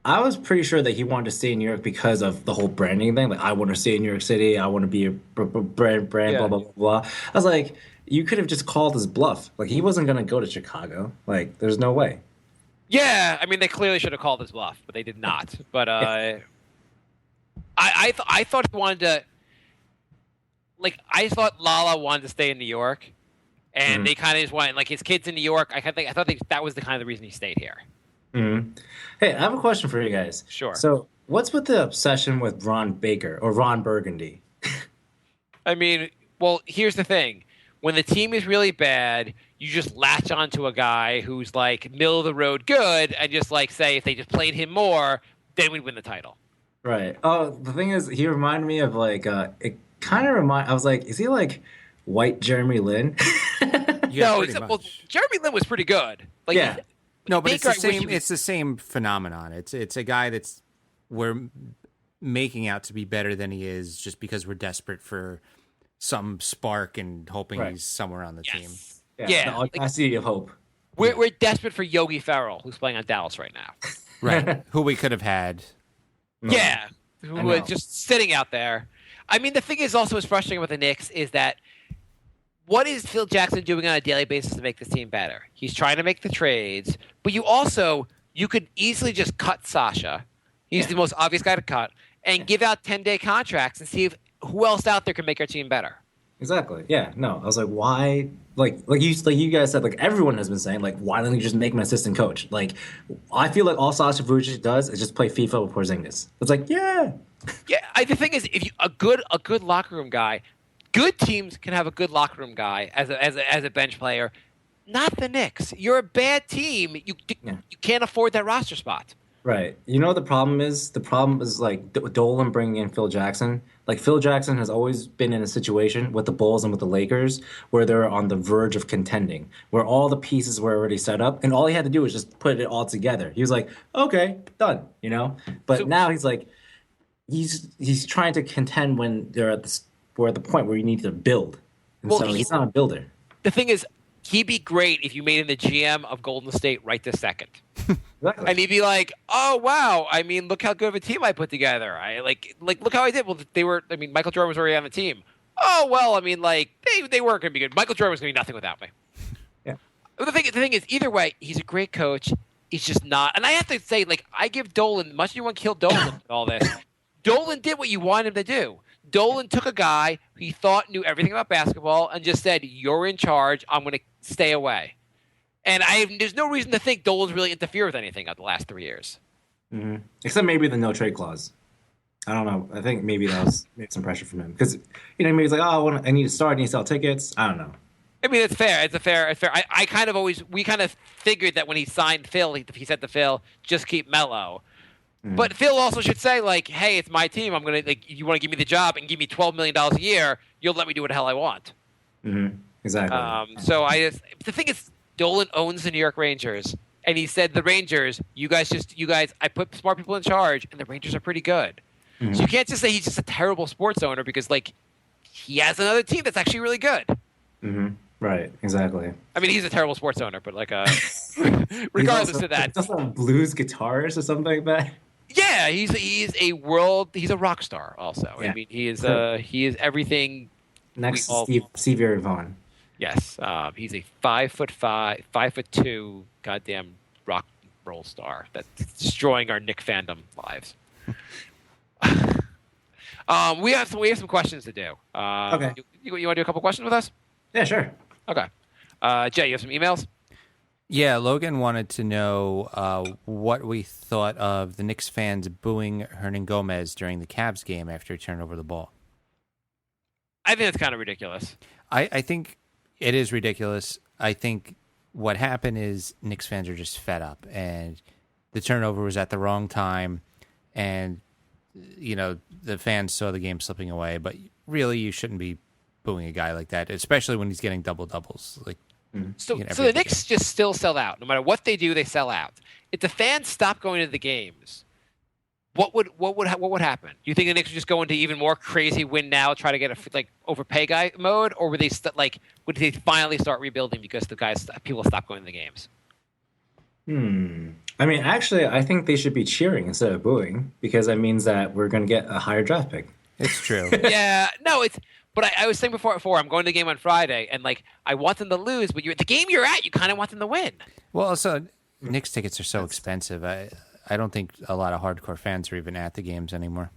I was pretty sure that he wanted to stay in New York because of the whole branding thing. Like, I want to stay in New York City. I want to be a brand, Yeah. blah, blah, blah, blah. I was like, you could have just called his bluff. Like, he wasn't going to go to Chicago. Like, there's no way. Yeah, I mean, they clearly should have called his bluff, but they did not. But I thought he wanted to. Like, I thought Lala wanted to stay in New York, and they kind of just wanted, like, his kids in New York. I thought that was the kind of the reason he stayed here. Mm-hmm. Hey, I have a question for you guys. Sure. So, what's with the obsession with Ron Baker or Ron Burgundy? I mean, well, here's the thing. When the team is really bad, you just latch onto a guy who's, like, middle of the road good and just, like, say if they just played him more, then we'd win the title. Right. Oh, the thing is, he reminded me of, like, it kind of I was like, is he like white Jeremy Lin? Yeah, No, pretty much. well, Jeremy Lin was pretty good. Like, Yeah. No, but Baker, it's the I wish he same. was- It's the same phenomenon. It's a guy that's we're making out to be better than he is just because we're desperate for some spark and hoping Right. he's somewhere on the team. Yeah, The like- audacity of hope. We're desperate for Yogi Ferrell, who's playing on Dallas right now. Right. Who we could have had. Yeah, who I was know. just sitting out there. I mean, the thing is also as frustrating with the Knicks is that what is Phil Jackson doing on a daily basis to make this team better? He's trying to make the trades, but you could easily just cut Sasha. He's the most obvious guy to cut, and give out 10-day contracts and see if who else out there can make our team better. Exactly. Yeah. No, I was like, why? Like you guys said, like everyone has been saying, like, why don't you just make him an assistant coach? Like, I feel like all Sasha Vujic does is just play FIFA with Porzingis. It's like, yeah, Yeah, the thing is, if you a good locker room guy, good teams can have a good locker room guy as a bench player. Not the Knicks. You're a bad team. You can't afford that roster spot. right. You know what the problem is? The problem is like Dolan bringing in Phil Jackson. Like Phil Jackson has always been in a situation with the Bulls and with the Lakers where they're on the verge of contending, where all the pieces were already set up, and all he had to do was just put it all together. He was like, okay, done. You know. But now he's like, he's trying to contend when we're at the point where you need to build. And Well, so he's not a builder. The thing is, he'd be great if you made him the GM of Golden State right this second. Exactly. And he'd be like, "Oh wow! I mean, look how good of a team I put together. I like look how I did. Well, they were. I mean, Michael Jordan was already on the team. Oh well. I mean, like they weren't going to be good. Michael Jordan was going to be nothing without me. Yeah. But the thing is, either way, he's a great coach. He's just not. And I have to say, like, I give Dolan much as you want to kill Dolan with all this. Dolan did what you wanted him to do. Dolan took a guy who he thought knew everything about basketball and just said, "You're in charge. I'm going to stay away." And there's no reason to think Dolan's really interfered with anything of the last 3 years. Mm-hmm. Except maybe the no trade clause. I don't know. I think maybe that was made some pressure from him because maybe he's like, oh, I need to start. I need to sell tickets. I don't know. I mean, it's fair. It's fair. I kind of we kind of figured that when he signed Phil, he said to Phil, just keep Melo. Mm-hmm. But Phil also should say, like, hey, it's my team. I'm going to, like, you want to give me the job and give me $12 million a year, you'll let me do what the hell I want. Mm-hmm. Exactly. So the thing is, Dolan owns the New York Rangers. And he said, the Rangers, you guys, I put smart people in charge, and the Rangers are pretty good. Mm-hmm. So you can't just say he's just a terrible sports owner because, like, he has another team that's actually really good. Mm-hmm. Right. Exactly. I mean, he's a terrible sports owner, but, like, He's regardless also, of that. He's also a blues guitarist or something like that. Yeah, he's a rock star also. Yeah. I mean, he is everything. Next We all- to Stevie Ray Vaughan. Yes, he's a 5'2", goddamn rock and roll star that's destroying our Nick fandom lives. We have some questions to do. Okay. You want to do a couple questions with us? Yeah, sure. Okay. Jay, you have some emails? Yeah, Logan wanted to know what we thought of the Knicks fans booing Hernan Gomez during the Cavs game after he turned over the ball. I think that's kind of ridiculous. I think it is ridiculous. I think what happened is Knicks fans are just fed up, and the turnover was at the wrong time, and the fans saw the game slipping away. But really, you shouldn't be booing a guy like that, especially when he's getting double doubles. Like, So every the other Knicks just still sell out. No matter what they do, they sell out. If the fans stop going to the games, what would happen? Do you think the Knicks would just go into even more crazy win now, try to get a overpay guy mode, or would they would they finally start rebuilding because people stop going to the games? I mean, actually, I think they should be cheering instead of booing because that means that we're going to get a higher draft pick. It's true. Yeah, no, it's. But I was saying before, I'm going to the game on Friday, and like I want them to lose, but the game you're at, you kind of want them to win. Well, also, Knicks tickets are so expensive. I don't think a lot of hardcore fans are even at the games anymore.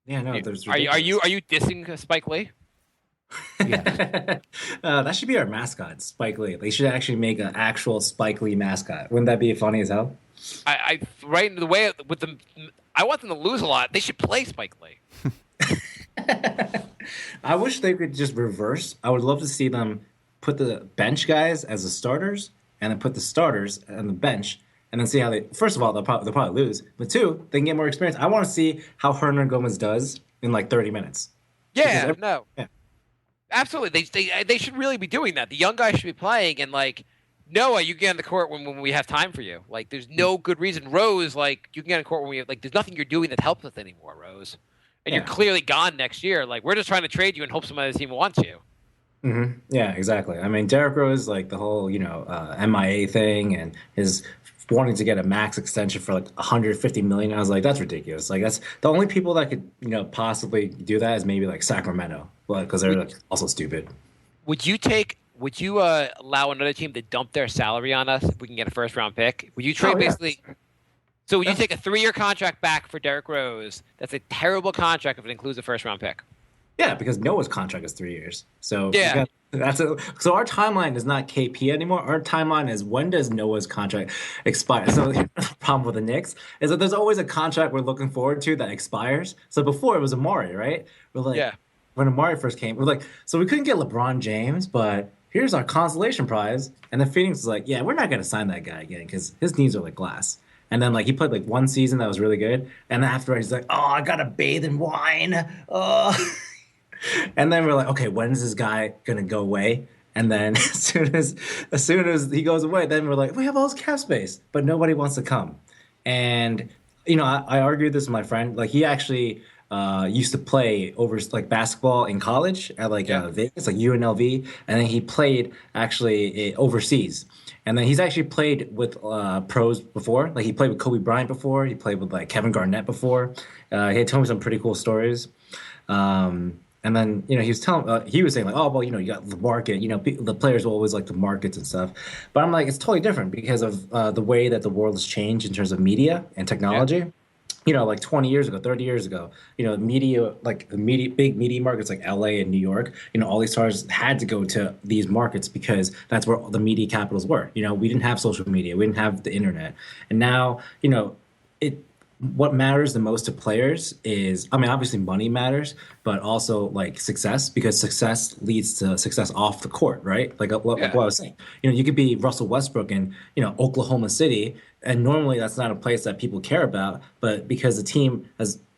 Yeah, no, there's. Are you dissing Spike Lee? Yeah. That should be our mascot, Spike Lee. They should actually make an actual Spike Lee mascot. Wouldn't that be funny as hell? I right in the way with them. I want them to lose a lot. They should play Spike Lee. I wish they could just reverse. I would love to see them put the bench guys as the starters, and then put the starters on the bench, and then see how they. First of all, they'll probably lose, but two, they can get more experience. I want to see how Hernan Gomez does in like 30 minutes. Yeah, Yeah. Absolutely. They should really be doing that. The young guys should be playing, and like Noah, you get on the court when we have time for you. Like, there's no good reason. Rose, like, you can get on the court when we have, like, there's nothing you're doing that helps us anymore, Rose. And you're clearly gone next year. Like, we're just trying to trade you and hope some other team wants you. Mm-hmm. Yeah, exactly. I mean, Derrick Rose, like the whole, MIA thing and his wanting to get a max extension for like $150 million. I was like, that's ridiculous. Like, that's the only people that could, possibly do that is maybe like Sacramento, because they're like, also stupid. Would you allow another team to dump their salary on us if we can get a first-round pick? Would you trade basically? So would you take a 3-year contract back for Derrick Rose? That's a terrible contract if it includes a first-round pick. Yeah, because Noah's contract is 3 years. So yeah, so our timeline is not KP anymore. Our timeline is when does Noah's contract expire? So the problem with the Knicks is that there's always a contract we're looking forward to that expires. So before it was Amari, right? We're like, when Amari first came, we're like, so we couldn't get LeBron James, but here's our consolation prize. And then Phoenix was like, yeah, we're not going to sign that guy again because his knees are like glass. And then, like, he played, like, one season that was really good. And then after he's like, oh, I got to bathe in wine. Oh. And then we're like, okay, when is this guy going to go away? And then as soon as he goes away, then we're like, we have all this cap space. But nobody wants to come. And, I argued this with my friend. Like, he actually used to play over, like, basketball in college at, like, Vegas, like UNLV. And then he played, actually, overseas. And then he's actually played with pros before. Like, he played with Kobe Bryant before. He played with, like, Kevin Garnett before. He had told me some pretty cool stories. And then, he was saying, like, oh, well, you got the market. The players will always like the markets and stuff. But I'm like, it's totally different because of the way that the world has changed in terms of media and technology. Yeah. Like 20 years ago, 30 years ago, media, like the big media markets like LA and New York, all these stars had to go to these markets because that's where all the media capitals were. We didn't have social media. We didn't have the internet. And now, what matters the most to players is, I mean, obviously money matters, but also like success, because success leads to success off the court, right? Like what I was saying, you could be Russell Westbrook in, Oklahoma City, and normally that's not a place that people care about, but because the team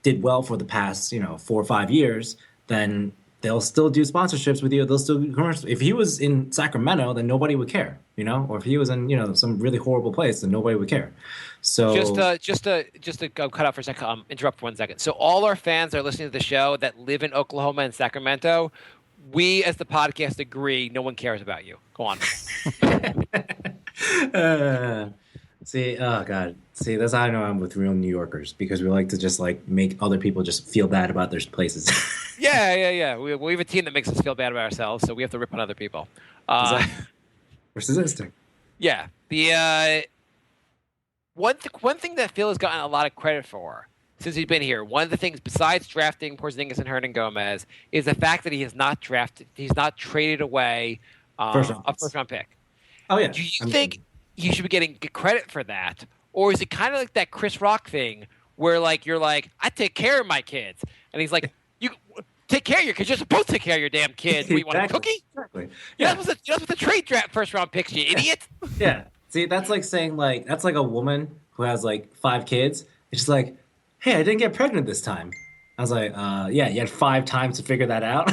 did well for the past, 4 or 5 years, then they'll still do sponsorships with you. They'll still do commercials. If he was in Sacramento, then nobody would care, or if he was in, some really horrible place, then nobody would care. So just to go cut out for a second, interrupt for 1 second. So all our fans that are listening to the show that live in Oklahoma and Sacramento, we as the podcast agree no one cares about you. Go on. See, that's how I know I'm with real New Yorkers, because we like to just like make other people just feel bad about their places. Yeah. We have a team that makes us feel bad about ourselves, so we have to rip on other people. Exactly. We're sadistic. Yeah. The one thing that Phil has gotten a lot of credit for since he's been here, one of the things besides drafting Porzingis and Hernan Gomez is the fact that he's not traded away a first-round pick. Oh, yeah. Do you think he should be getting credit for that? Or is it kind of like that Chris Rock thing where, like, you're like, I take care of my kids. And he's like, you take care of your kids. You're supposed to take care of your damn kids. What, you want a cookie? Exactly. You're not supposed to trade draft first-round picks, you idiot. Yeah. See, that's like saying, like, that's like a woman who has, like, 5 kids. It's just like, hey, I didn't get pregnant this time. I was like, yeah, you had 5 times to figure that out.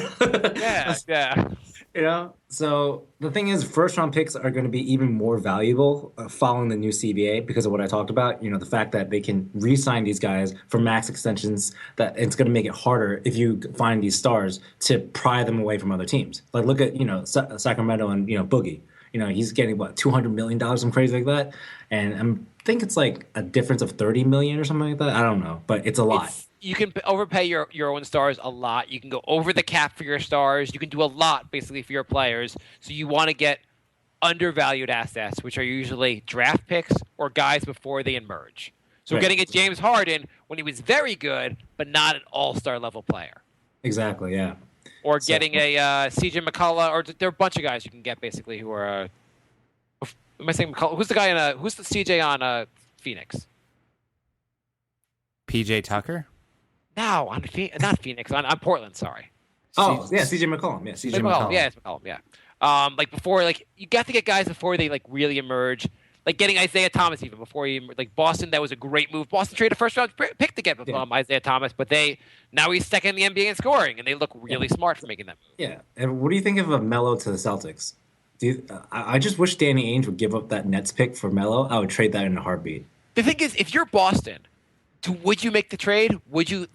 Yeah. So the thing is, first-round picks are going to be even more valuable following the new CBA because of what I talked about. The fact that they can re-sign these guys for max extensions, that it's going to make it harder if you find these stars to pry them away from other teams. Like, look at, Sacramento and, Boogie. he's getting what, $200 million, something crazy like that. And I think it's like a difference of 30 million or something like that. I don't know, but it's a lot. You can overpay your own stars a lot. You can go over the cap for your stars. You can do a lot basically for your players. So you want to get undervalued assets, which are usually draft picks or guys before they emerge. So we're getting a James Harden when he was very good, but not an all-star level player. Exactly, yeah. Or getting a CJ McCullough, or there are a bunch of guys you can get basically who are. Am I saying McCullough? Who's the guy who's the CJ on Phoenix? PJ Tucker? No, not Phoenix. On Portland. Sorry. Oh, yeah, CJ McCollum. Yeah, CJ McCollum. Yeah, it's McCollum. Yeah. Like before, like you got to get guys before they like really emerge. Like getting Isaiah Thomas even before he like Boston, that was a great move. Boston traded a first-round pick to get Isaiah Thomas, but now he's second in the NBA in scoring, and they look really smart for making that move. Yeah, and what do you think of a Melo to the Celtics? I just wish Danny Ainge would give up that Nets pick for Melo. I would trade that in a heartbeat. The thing is, if you're Boston, would you make the trade? Would you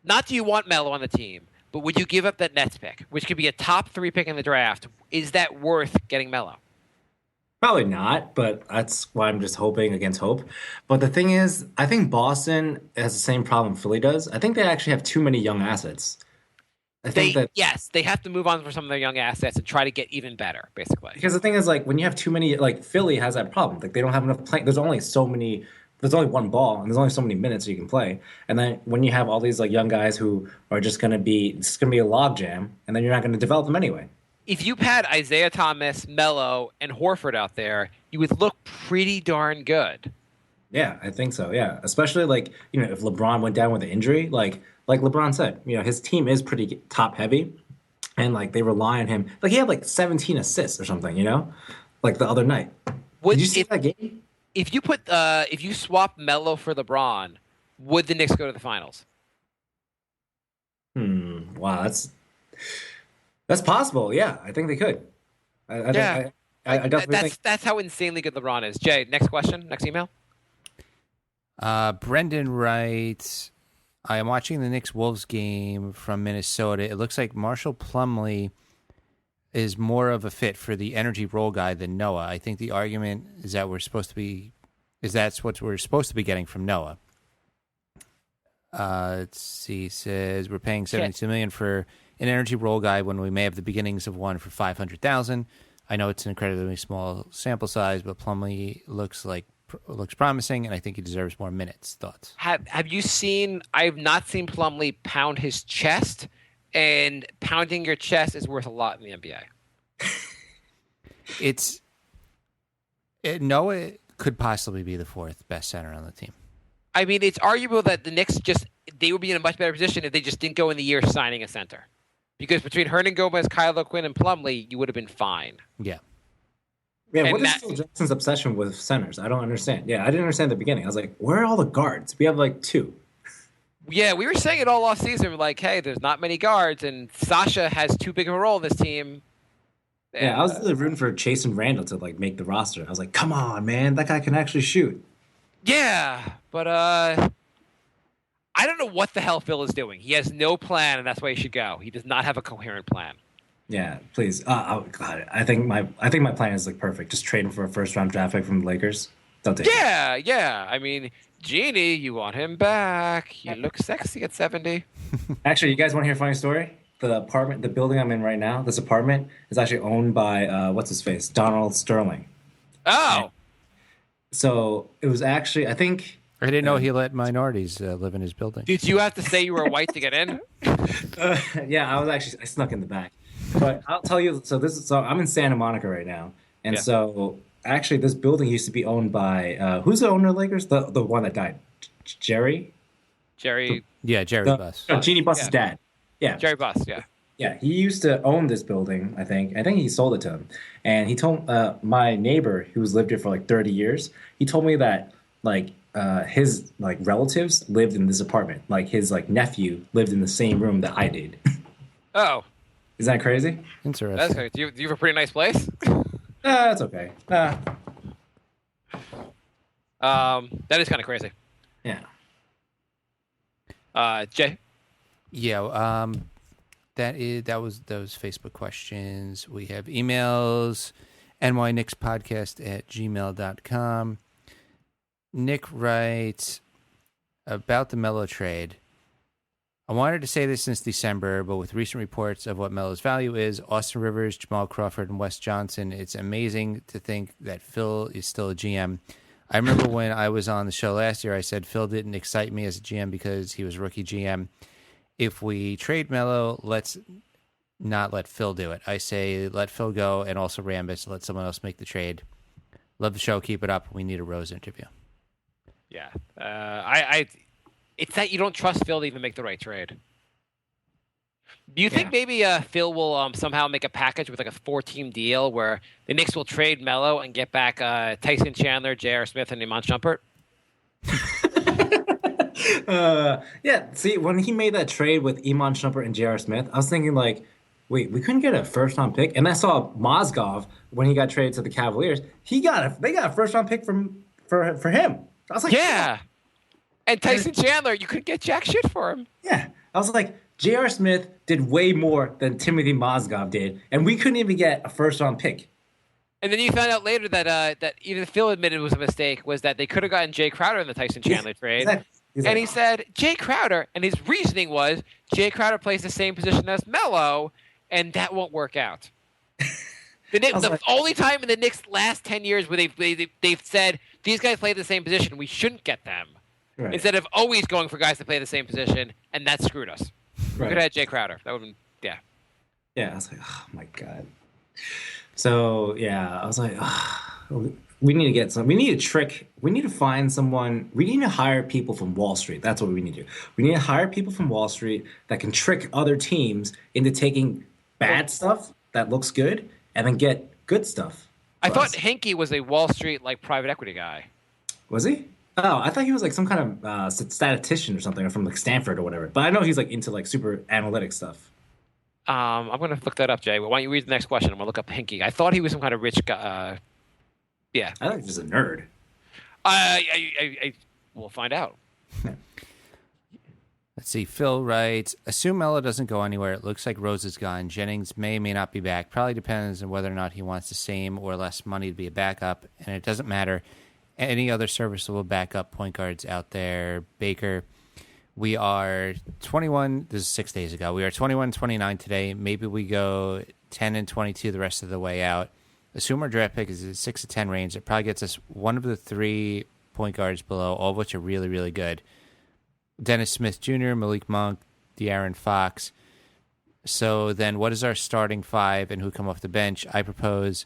not do you want Melo on the team, but would you give up that Nets pick, which could be a top 3 pick in the draft? Is that worth getting Melo? Probably not, but that's why I'm just hoping against hope. But the thing is, I think Boston has the same problem Philly does. I think they actually have too many young assets. Yes, they have to move on from some of their young assets and try to get even better, basically. Because the thing is, like, when you have too many, like, Philly has that problem. Like, they don't have enough playing. There's only one ball, and there's only so many minutes you can play. And then when you have all these, like, young guys who are just going to be a logjam, and then you're not going to develop them anyway. If you had Isaiah Thomas, Melo, and Horford out there, you would look pretty darn good. Yeah, I think so. Yeah, especially like if LeBron went down with an injury, like LeBron said, his team is pretty top heavy, and like they rely on him. Like he had like 17 assists or something, like the other night. Did you see that game? If you swap Melo for LeBron, would the Knicks go to the finals? Wow, that's possible. Yeah, I think they could. I definitely think that's how insanely good LeBron is. Jay, next question, next email. Brendan writes, I am watching the Knicks-Wolves game from Minnesota. It looks like Marshall Plumlee is more of a fit for the energy role guy than Noah. I think the argument is that that's what we're supposed to be getting from Noah. Let's see, he says we're paying $72 million for an energy role guy when we may have the beginnings of one for $500,000. I know it's an incredibly small sample size, but Plumlee looks promising, and I think he deserves more minutes. Thoughts? Have you seen? I have not seen Plumlee pound his chest, and pounding your chest is worth a lot in the NBA. Noah could possibly be the 4th best center on the team. I mean, it's arguable that the Knicks they would be in a much better position if they just didn't go in the year signing a center. Because between Hernan Gomez, Kyle O'Quinn, and Plumlee, you would have been fine. Yeah. Yeah, what is Phil Jackson's obsession with centers? I don't understand. Yeah, I didn't understand at the beginning. I was like, where are all the guards? We have like 2. Yeah, we were saying it all off season. Like, hey, there's not many guards, and Sasha has too big of a role in this team. And, yeah, I was really rooting for Chase and Randall to like make the roster. I was like, come on, man, that guy can actually shoot. Yeah, but I don't know what the hell Phil is doing. He has no plan, and that's why he should go. He does not have a coherent plan. Yeah, please. God, I think my plan is like perfect. Just trade him for a first-round draft pick from the Lakers. Don't take it. Yeah. I mean, Genie, you want him back. You look sexy at 70. Actually, you guys want to hear a funny story? The building I'm in right now, this apartment is actually owned by what's his face, Donald Sterling. Oh. And so it was actually, I think. I didn't know he let minorities live in his building. Did you have to say you were white to get in? Yeah, I snuck in the back. But I'll tell you, so I'm in Santa Monica right now. And so actually this building used to be owned by, who's the owner of Lakers? The one that died. Jerry? Jerry. Jerry Buss. Jeannie Buss's dad. Yeah. Jerry Buss, yeah. Yeah, he used to own this building, I think. I think he sold it to him. And he told my neighbor, who's lived here for like 30 years, he told me that like his like relatives lived in this apartment. Like his like nephew lived in the same room that I did. Oh. Isn't that crazy? Interesting. That's good. Do you have a pretty nice place? That's okay. That is kind of crazy. Yeah. Jay? Yeah, that was those Facebook questions. We have emails. nyknickspodcast@gmail.com. Nick writes about the Melo trade. I wanted to say this since December, but with recent reports of what Melo's value is, Austin Rivers, Jamal Crawford, and Wes Johnson, it's amazing to think that Phil is still a GM. I remember when I was on the show last year, I said Phil didn't excite me as a GM because he was rookie GM. If we trade Melo, let's not let Phil do it. I say let Phil go, and also Rambis, let someone else make the trade. Love the show. Keep it up. We need a Rose interview. Yeah. It's that you don't trust Phil to even make the right trade. Do you think maybe Phil will somehow make a package with like a 4-team deal where the Knicks will trade Melo and get back Tyson Chandler, J.R. Smith, and Iman Shumpert? Yeah, see, when he made that trade with Iman Shumpert and J.R. Smith, I was thinking like, wait, we couldn't get a first-round pick? And I saw Mozgov, when he got traded to the Cavaliers, they got a first-round pick for him. I was like, yeah. And Tyson Chandler, you couldn't get jack shit for him. Yeah. I was like, J.R. Smith did way more than Timothy Mozgov did, and we couldn't even get a first-round pick. And then you found out later that that even Phil admitted it was a mistake, was that they could have gotten Jay Crowder in the Tyson Chandler trade. Exactly. And he said, Jay Crowder, and his reasoning was, Jay Crowder plays the same position as Melo, and that won't work out. The only time in the Knicks' last 10 years where they've said, these guys play the same position, we shouldn't get them. Right. Instead of always going for guys to play the same position, and that screwed us. We could have had Jay Crowder. That would have been, yeah. Yeah, I was like, oh, my God. So, yeah, I was like, we need to get some. We need to find someone. We need to hire people from Wall Street. That's what we need to do. We need to hire people from Wall Street that can trick other teams into taking bad stuff that looks good and then get good stuff. I thought Hinkie was a Wall Street, like, private equity guy. Was he? Oh, I thought he was like some kind of statistician or something from like Stanford or whatever. But I know he's like into like super analytic stuff. I'm going to look that up, Jay. Why don't you read the next question? I'm going to look up Hinkie. I thought he was some kind of rich guy. Yeah. I thought he was just a nerd. We'll find out. Let's see. Phil writes, assume Melo doesn't go anywhere. It looks like Rose is gone. Jennings may or may not be back. Probably depends on whether or not he wants the same or less money to be a backup. And it doesn't matter. Any other serviceable backup point guards out there? Baker. We are 21. This is 6 days ago. We are 21-29 today. Maybe we go 10-22 the rest of the way out. Assume our draft pick is a 6 to 10 range. It probably gets us one of the 3 point guards below, all of which are really, really good. Dennis Smith Jr., Malik Monk, De'Aaron Fox. So then what is our starting 5 and who come off the bench? I propose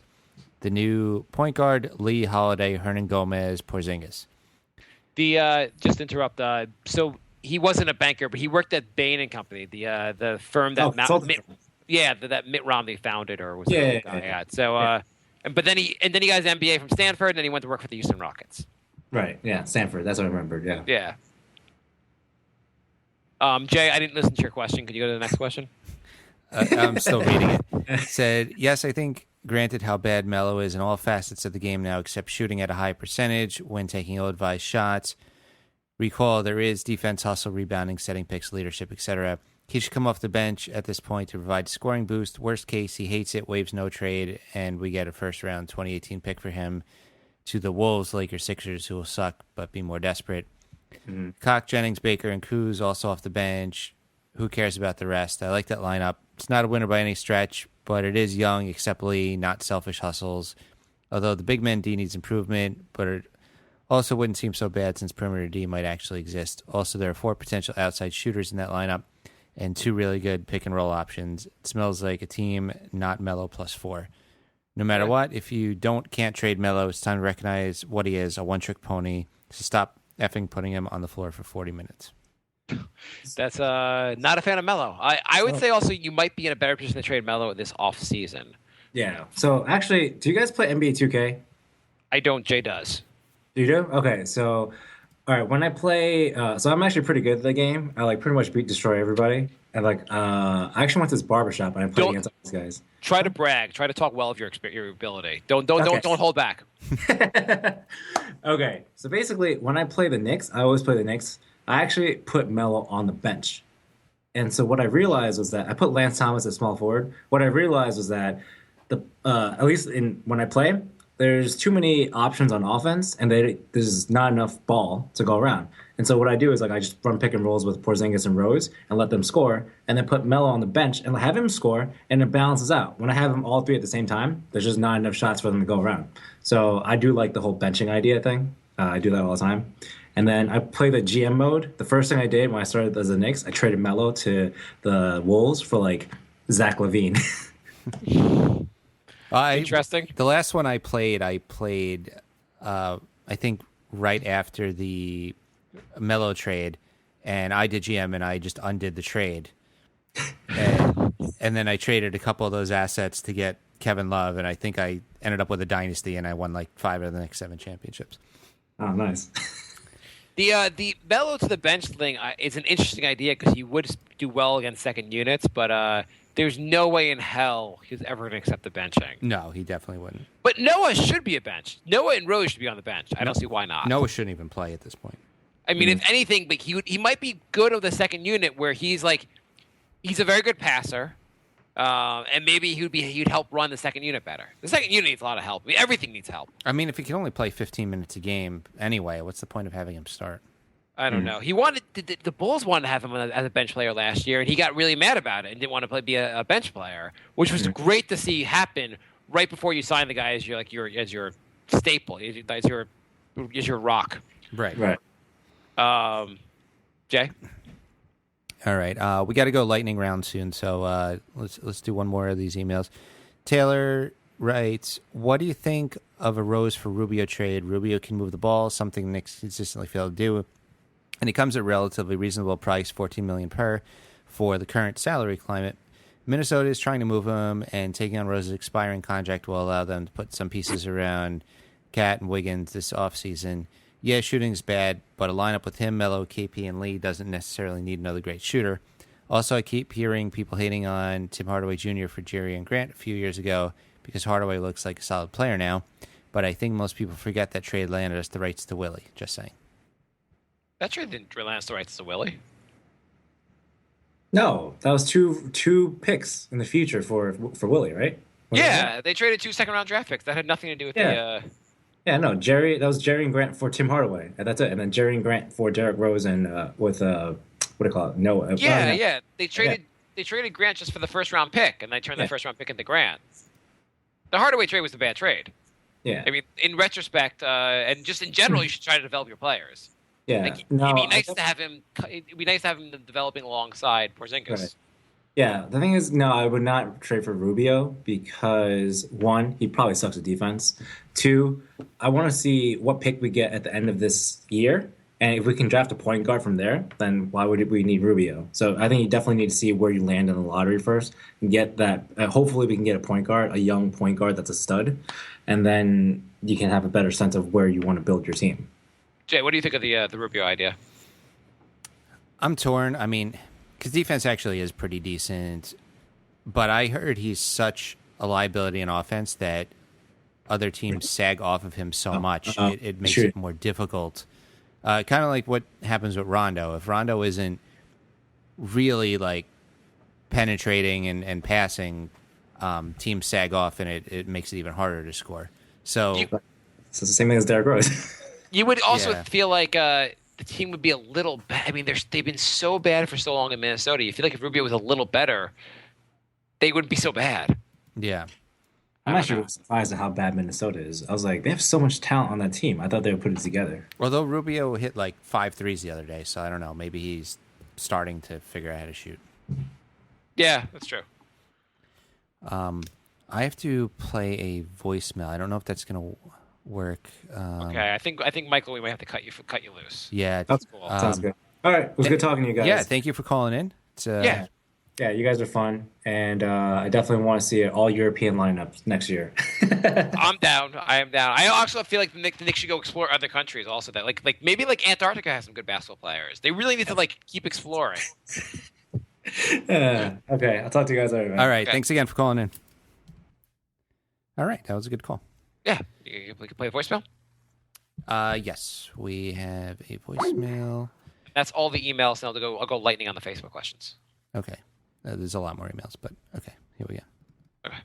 the new point guard, Lee Holiday, Hernan Gomez, Porzingis. Just to interrupt, so he wasn't a banker, but he worked at Bain and Company, the firm that that Mitt Romney founded or was at. So but then he got his MBA from Stanford, and then he went to work for the Houston Rockets. Right. Yeah, Stanford. That's what I remembered. Yeah. Yeah. Jay, I didn't listen to your question. Could you go to the next question? I'm still reading it. It said, yes, I think, granted how bad Melo is in all facets of the game now, except shooting at a high percentage when taking ill-advised shots. Recall, there is defense, hustle, rebounding, setting picks, leadership, etc. He should come off the bench at this point to provide a scoring boost. Worst case, he hates it, waives no trade, and we get a first-round 2018 pick for him to the Wolves, Lakers, Sixers, who will suck but be more desperate. Mm-hmm. Koch, Jennings, Baker, and Kuz also off the bench. Who cares about the rest? I like that lineup. It's not a winner by any stretch, but it is young, except Lee, not selfish hustles. Although the big man D needs improvement, but it also wouldn't seem so bad since perimeter D might actually exist. Also, there are 4 potential outside shooters in that lineup and 2 really good pick-and-roll options. It smells like a team, not Melo plus 4. No matter what, if you can't trade Melo, it's time to recognize what he is, a one-trick pony, so stop effing putting him on the floor for 40 minutes. That's not a fan of Melo. I would say also you might be in a better position to trade Melo this off season. Yeah. So actually, do you guys play NBA 2K? I don't. Jay does. You do? Okay. So, all right. When I play, so I'm actually pretty good at the game. I like pretty much destroy everybody. And like, I actually went to this barbershop and I played against all these guys. Try to brag. Try to talk well of your ability. Don't hold back. Okay. So basically, when I play the Knicks, I always play the Knicks. I actually put Melo on the bench. And so what I realized was that I put Lance Thomas at small forward. What I realized was that at least when I play, there's too many options on offense, and there's not enough ball to go around. And so what I do is I just run pick and rolls with Porzingis and Rose and let them score, and then put Melo on the bench and have him score, and it balances out. When I have them all three at the same time, there's just not enough shots for them to go around. So I do like the whole benching idea thing. I do that all the time. And then I play the GM mode. The first thing I did when I started as the Knicks, I traded Melo to the Wolves for Zach LaVine. Interesting. The last one I played, I think right after the Melo trade, and I did GM and I just undid the trade. And then I traded a couple of those assets to get Kevin Love, and I think I ended up with a dynasty, and I won 5 of the next 7 championships. Oh, nice. The Melo to the bench thing is an interesting idea because he would do well against second units, but there's no way in hell he's ever going to accept the benching. No, he definitely wouldn't. But Noah should be a bench. Noah and Rose should be on the bench. I don't see why not. Noah shouldn't even play at this point. I mean, if anything, but he might be good on the second unit where he's a very good passer, and maybe he'd help run the second unit better. The second unit needs a lot of help. I mean, everything needs help. I mean, if he can only play 15 minutes a game anyway, what's the point of having him start? I don't know. He wanted the Bulls wanted to have him as a bench player last year, and he got really mad about it and didn't want to be a bench player, which was great to see happen right before you sign the guy as your staple, as your rock. Right. Jay. All right. We got to go lightning round soon, so let's do one more of these emails. Taylor writes, "What do you think of a Rose for Rubio trade? Rubio can move the ball, something the Knicks consistently fail to do. And he comes at a relatively reasonable price, $14 million per, for the current salary climate. Minnesota is trying to move him, and taking on Rose's expiring contract will allow them to put some pieces around Cat and Wiggins this offseason. Yeah, shooting's bad, but a lineup with him, Melo, KP, and Lee doesn't necessarily need another great shooter. Also, I keep hearing people hating on Tim Hardaway Jr. for Jerry and Grant a few years ago because Hardaway looks like a solid player now, but I think most people forget that trade landed us the rights to Willie. Just saying." That trade didn't land us the rights to Willie. No, that was two picks in the future for Willie, right? They traded 2 second-round draft picks. That had nothing to do with the... Yeah, no, that was Jerry and Grant for Tim Hardaway. And that's it. And then Jerry and Grant for Derrick Rose and with, what do you call it? Noah. Yeah. They traded Grant just for the first-round pick, and they turned the first-round pick into Grant. The Hardaway trade was a bad trade. Yeah. I mean, in retrospect, and just in general, you should try to develop your players. Yeah. It'd be nice to have him. It'd be nice to have him developing alongside Porzingis. Right. Yeah, the thing is, no, I would not trade for Rubio because, 1, he probably sucks at defense. 2, I want to see what pick we get at the end of this year. And if we can draft a point guard from there, then why would we need Rubio? So I think you definitely need to see where you land in the lottery first and get that. Hopefully we can get a point guard, a young point guard that's a stud. And then you can have a better sense of where you want to build your team. Jay, what do you think of the Rubio idea? I'm torn. I mean, because defense actually is pretty decent, but I heard he's such a liability in offense that other teams sag off of him so much. It makes it more difficult. Kind of like what happens with Rondo. If Rondo isn't really penetrating and passing, teams sag off, and it makes it even harder to score. So it's the same thing as Derrick Rose. You would also feel like the team would be a little bad. I mean, they've been so bad for so long in Minnesota. You feel like if Rubio was a little better, they wouldn't be so bad. Yeah. I'm actually surprised at how bad Minnesota is. I was like, they have so much talent on that team. I thought they would put it together. Although Rubio hit 5 threes the other day, so I don't know. Maybe he's starting to figure out how to shoot. Yeah, that's true. I have to play a voicemail. I don't know if that's going to work. Okay, I think Michael, we might have to cut you loose. Yeah, that's cool. Sounds good. All right, it was good talking to you guys. Yeah, thank you for calling in. Yeah, you guys are fun, and I definitely want to see an all-European lineup next year. I'm down. I am down. I also feel like the Knicks should go explore other countries. Also, that maybe Antarctica has some good basketball players. They really need to keep exploring. Okay, I'll talk to you guys later. All right, thanks again for calling in. All right, that was a good call. Yeah, you can play a voicemail. Yes, we have a voicemail. That's all the emails. Now I'll go lightning on the Facebook questions. Okay. There's a lot more emails, but okay, here we go. Okay.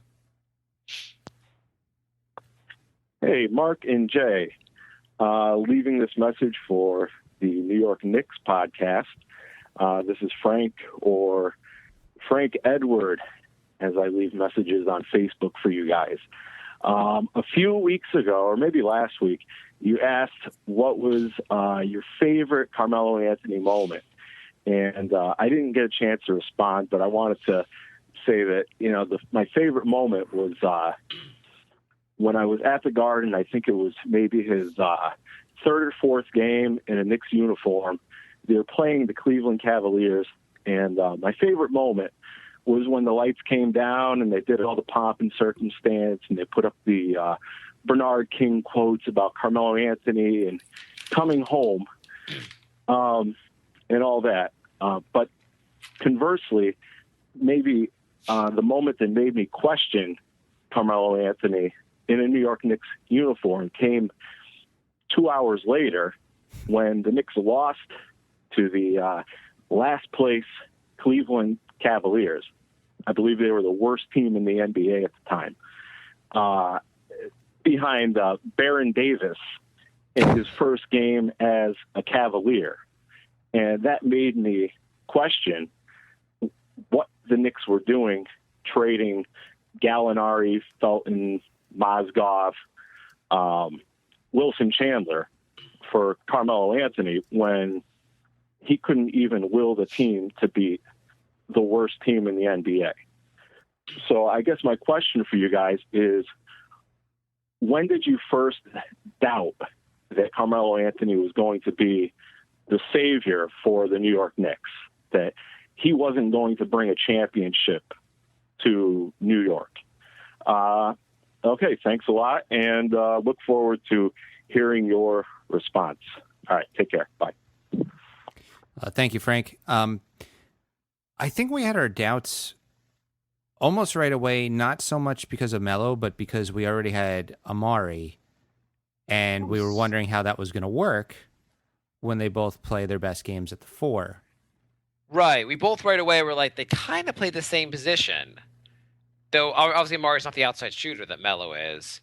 Hey, Marc and Jay, leaving this message for the New York Knicks podcast. This is Frank, or Frank Edward, as I leave messages on Facebook for you guys. A few weeks ago, or maybe last week, you asked what was your favorite Carmelo Anthony moment. And I didn't get a chance to respond, but I wanted to say that, my favorite moment was when I was at the Garden. I think it was maybe his third or fourth game in a Knicks uniform. They were playing the Cleveland Cavaliers, and my favorite moment was when the lights came down and they did all the pomp and circumstance, and they put up the Bernard King quotes about Carmelo Anthony and coming home and all that. But conversely, maybe the moment that made me question Carmelo Anthony in a New York Knicks uniform came 2 hours later when the Knicks lost to the last place Cleveland Cavaliers. I believe they were the worst team in the NBA at the time, behind Baron Davis in his first game as a Cavalier. And that made me question what the Knicks were doing, trading Gallinari, Felton, Mozgov, Wilson Chandler for Carmelo Anthony when he couldn't even will the team to beat the worst team in the NBA. So I guess my question for you guys is, when did you first doubt that Carmelo Anthony was going to be the savior for the New York Knicks, that he wasn't going to bring a championship to New York? Okay, thanks a lot, and look forward to hearing your response. All right, take care. Bye. Thank you, Frank. I think we had our doubts almost right away, not so much because of Melo, but because we already had Amari, and we were wondering how that was going to work when they both play their best games at the 4. Right. We both right away were like, they kind of play the same position. Though, obviously, Amari's not the outside shooter that Melo is.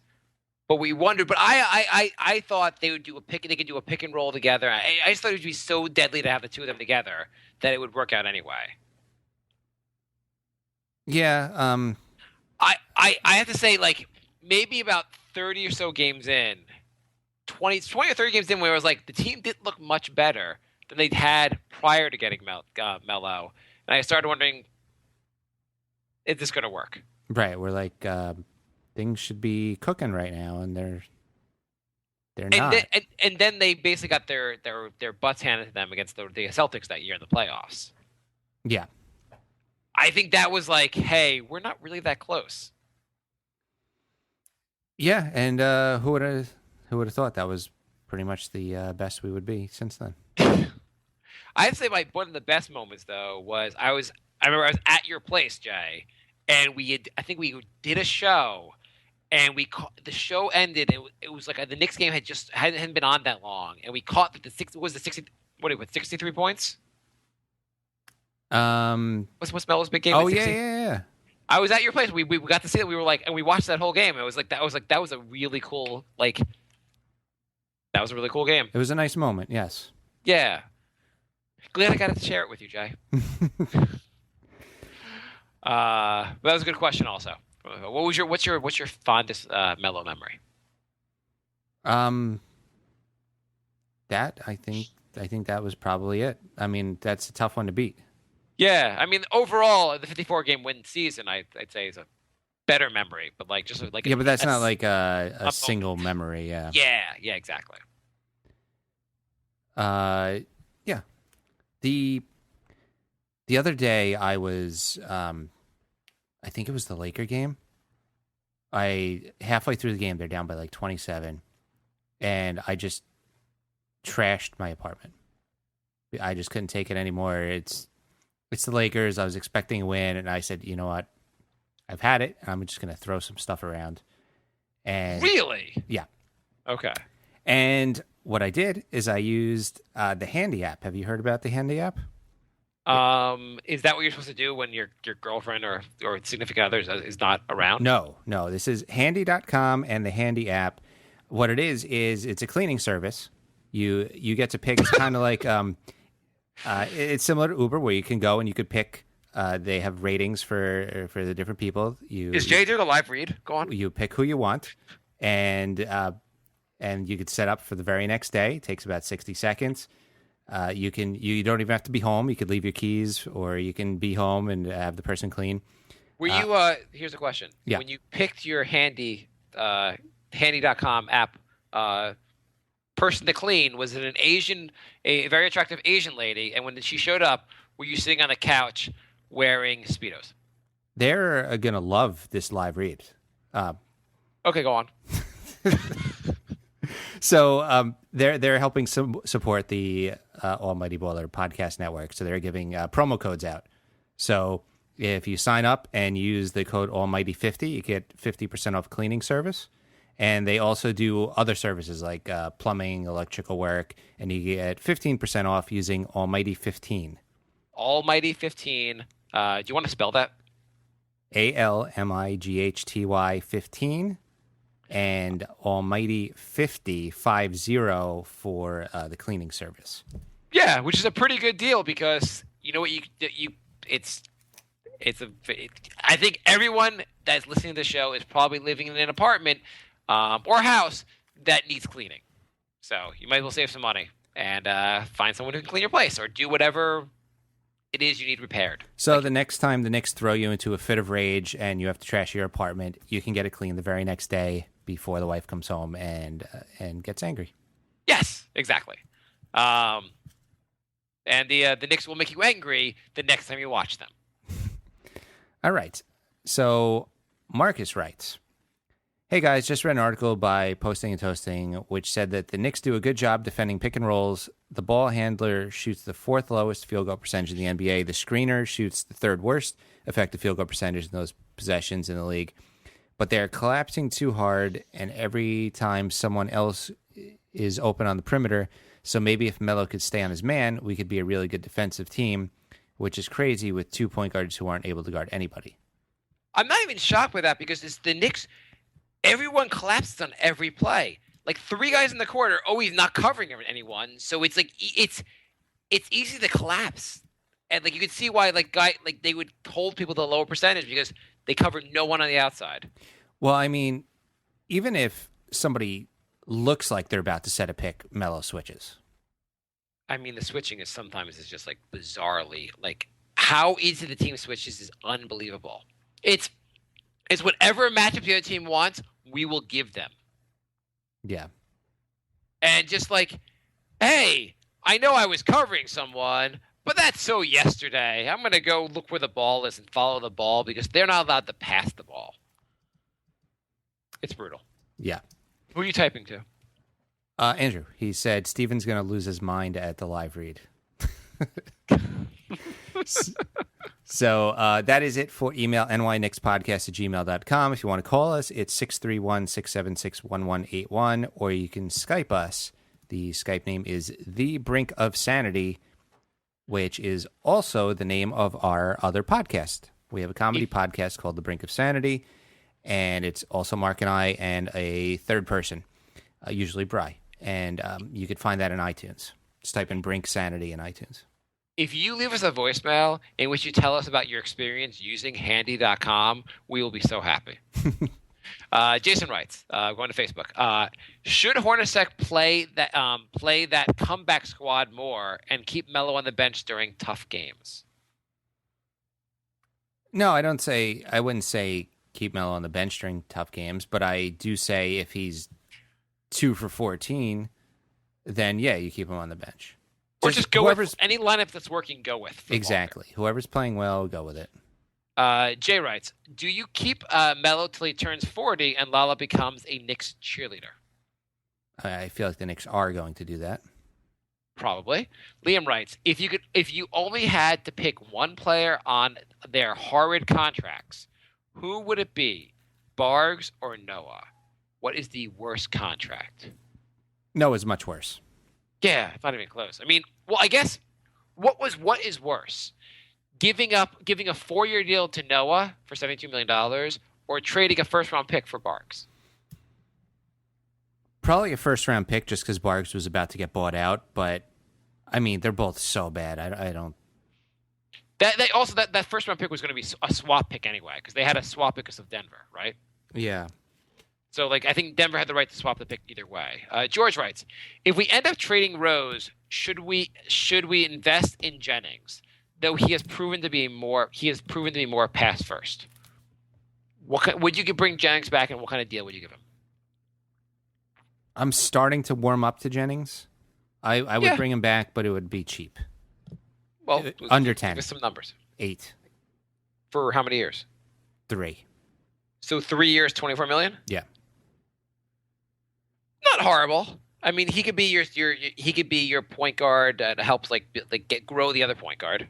But we wondered, but I thought they would do they could do a pick and roll together. I just thought it would be so deadly to have the two of them together that it would work out anyway. Yeah. I have to say, like, maybe about 30 or so games in, 20 or 30 games in, where it was like the team didn't look much better than they'd had prior to getting Melo. And I started wondering, is this going to work? Right. We're like, things should be cooking right now, and they're not. And then they basically got their butts handed to them against the Celtics that year in the playoffs. Yeah. I think that was like, hey, we're not really that close. Yeah, and who would have thought that was pretty much the best we would be since then? I'd say one of the best moments though was I remember I was at your place, Jay, and I think we did a show, and the show ended. It was like the Knicks game hadn't been on that long, and we caught that 63 points. What's Melo's big game? Oh yeah. I was at your place. We got to see it. We were like, and we watched that whole game. It was like that was a really cool that was a really cool game. It was a nice moment. Yes. Yeah. Glad I got to share it with you, Jay. But that was a good question. Also, what's your fondest Melo memory? That I think that was probably it. I mean, that's a tough one to beat. Yeah, I mean, overall, the 54-game win season, I'd say is a better memory. But yeah, but that's not like a single memory. Yeah. Yeah, exactly. Yeah. The other day I was, I think it was the Laker game. Halfway through the game, they're down by like 27, and I just trashed my apartment. I just couldn't take it anymore. It's the Lakers. I was expecting a win, and I said, you know what? I've had it. I'm just going to throw some stuff around. And really? Yeah. Okay. And what I did is I used the Handy app. Have you heard about the Handy app? Is that what you're supposed to do when your girlfriend or significant other is not around? No. This is handy.com and the Handy app. what it is it's a cleaning service. You get to pick. It's kind of like it's similar to Uber, where you can go and you could pick. They have ratings for the different people. Is Jay doing a live read? Go on. You pick who you want, and you could set up for the very next day. It takes about 60 seconds. You don't even have to be home. You could leave your keys, or you can be home and have the person clean. Were you? Here's a question. Yeah. When you picked your Handy.com app person to clean, was it a very attractive Asian lady? And when she showed up, were you sitting on a couch wearing Speedos? They're gonna love this live read. Okay, go on. So they're helping support the Almighty Boiler Podcast Network. So they're giving promo codes out. So if you sign up and use the code Almighty50, you get 50% off cleaning service. And they also do other services like plumbing, electrical work, and you get 15% off using Almighty15. Almighty15. Do you want to spell that? ALMIGHTY 15 and Almighty50 for the cleaning service. Yeah, which is a pretty good deal because you know what I think everyone that's listening to the show is probably living in an apartment or house that needs cleaning. So you might as well save some money and find someone who can clean your place or do whatever it is you need repaired. So the next time the Knicks throw you into a fit of rage and you have to trash your apartment, you can get it cleaned the very next day before the wife comes home and gets angry. Yes, exactly. And the Knicks will make you angry the next time you watch them. All right. So Marcus writes, "Hey guys, just read an article by Posting and Toasting which said that the Knicks do a good job defending pick and rolls. The ball handler shoots the fourth lowest field goal percentage in the NBA. The screener shoots the third worst effective field goal percentage in those possessions in the league. But they're collapsing too hard, and every time someone else is open on the perimeter. So maybe if Melo could stay on his man, we could be a really good defensive team, which is crazy with 2 point guards who aren't able to guard anybody." I'm not even shocked by that because it's the Knicks. Everyone collapses on every play. Like 3 guys in the court are always not covering anyone, so it's like it's easy to collapse. And like you could see why they would hold people to a lower percentage because they cover no one on the outside. Well, I mean, even if somebody looks like they're about to set a pick, Melo switches. I mean, the switching is sometimes just like bizarrely like how easy the team switches is unbelievable. It's whatever matchup the other team wants, we will give them. Yeah. And just like, hey, I know I was covering someone, but that's so yesterday. I'm going to go look where the ball is and follow the ball because they're not allowed to pass the ball. It's brutal. Yeah. Who are you typing to? Andrew. He said Steven's going to lose his mind at the live read. So that is it for email, nyknickspodcast@gmail.com. If you want to call us, it's 631-676-1181, or you can Skype us. The Skype name is The Brink of Sanity, which is also the name of our other podcast. We have a comedy podcast called The Brink of Sanity, and it's also Mark and I and a third person, usually Bri. And you could find that in iTunes. Just type in Brink Sanity in iTunes. If you leave us a voicemail in which you tell us about your experience using Handy.com, we will be so happy. Jason writes, going to Facebook, should Hornacek play that comeback squad more and keep Melo on the bench during tough games? No, I wouldn't say keep Melo on the bench during tough games, but I do say if he's 2 for 14, then yeah, you keep him on the bench. Or just go with any lineup that's working, go with. Exactly. Whoever's playing well, go with it. Jay writes, do you keep Melo till he turns 40 and Lala becomes a Knicks cheerleader? I feel like the Knicks are going to do that. Probably. Liam writes, if you only had to pick one player on their horrid contracts, who would it be? Bargs or Noah? What is the worst contract? Noah's much worse. Yeah, it's not even close. I mean, well, I guess what is worse? Giving a 4-year deal to Noah for $72 million or trading a first-round pick for Barks? Probably a first-round pick just because Barks was about to get bought out. But, I mean, they're both so bad. I don't... That first-round pick was going to be a swap pick anyway because they had a swap because of Denver, right? Yeah. So, like, I think Denver had the right to swap the pick either way. George writes, if we end up trading Rose, should we invest in Jennings? Though he has proven to be more pass first. Would you bring Jennings back, and what kind of deal would you give him? I'm starting to warm up to Jennings. I would bring him back, but it would be cheap. Well, under 10. Give us some numbers. 8. For how many years? 3. So 3 years, $24 million? Yeah. Not horrible. I mean, he could be your point guard that helps grow the other point guard.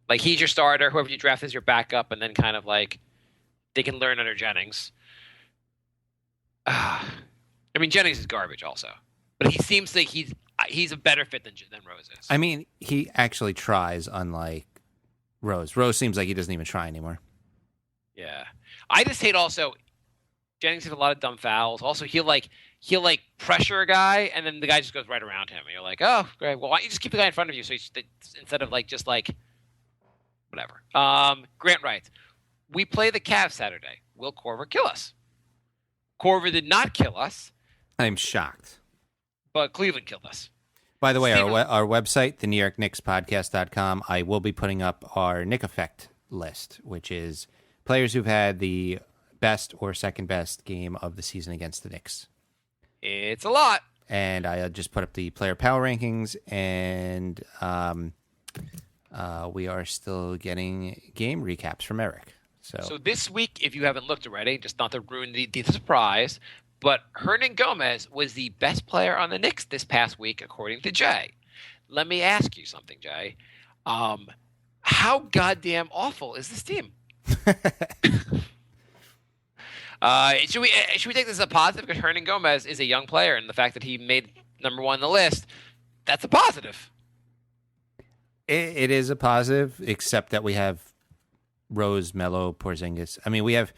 Like he's your starter, whoever you draft is your backup, and then kind of like they can learn under Jennings. I mean, Jennings is garbage also, but he seems like he's a better fit than Rose is. I mean, he actually tries, unlike Rose. Rose seems like he doesn't even try anymore. Yeah, I just hate also Jennings has a lot of dumb fouls. Also, he'll pressure a guy, and then the guy just goes right around him, and you're like, oh, great. Well, why don't you just keep the guy in front of you? So instead of whatever. Grant writes, we play the Cavs Saturday. Will Korver kill us? Korver did not kill us. I'm shocked. But Cleveland killed us. By the way, our website, the New York Knicks Podcast.com, I will be putting up our Knick Effect list, which is players who've had the best or second best game of the season against the Knicks. It's a lot. And I just put up the player power rankings, and we are still getting game recaps from Eric. So this week, if you haven't looked already, just not to ruin the surprise, but Hernan Gomez was the best player on the Knicks this past week, according to Jay. Let me ask you something, Jay. How goddamn awful is this team? Should we take this as a positive? Because Hernan Gomez is a young player, and the fact that he made number 1 on the list, that's a positive. It is a positive, except that we have Rose, Melo, Porzingis. I mean, we have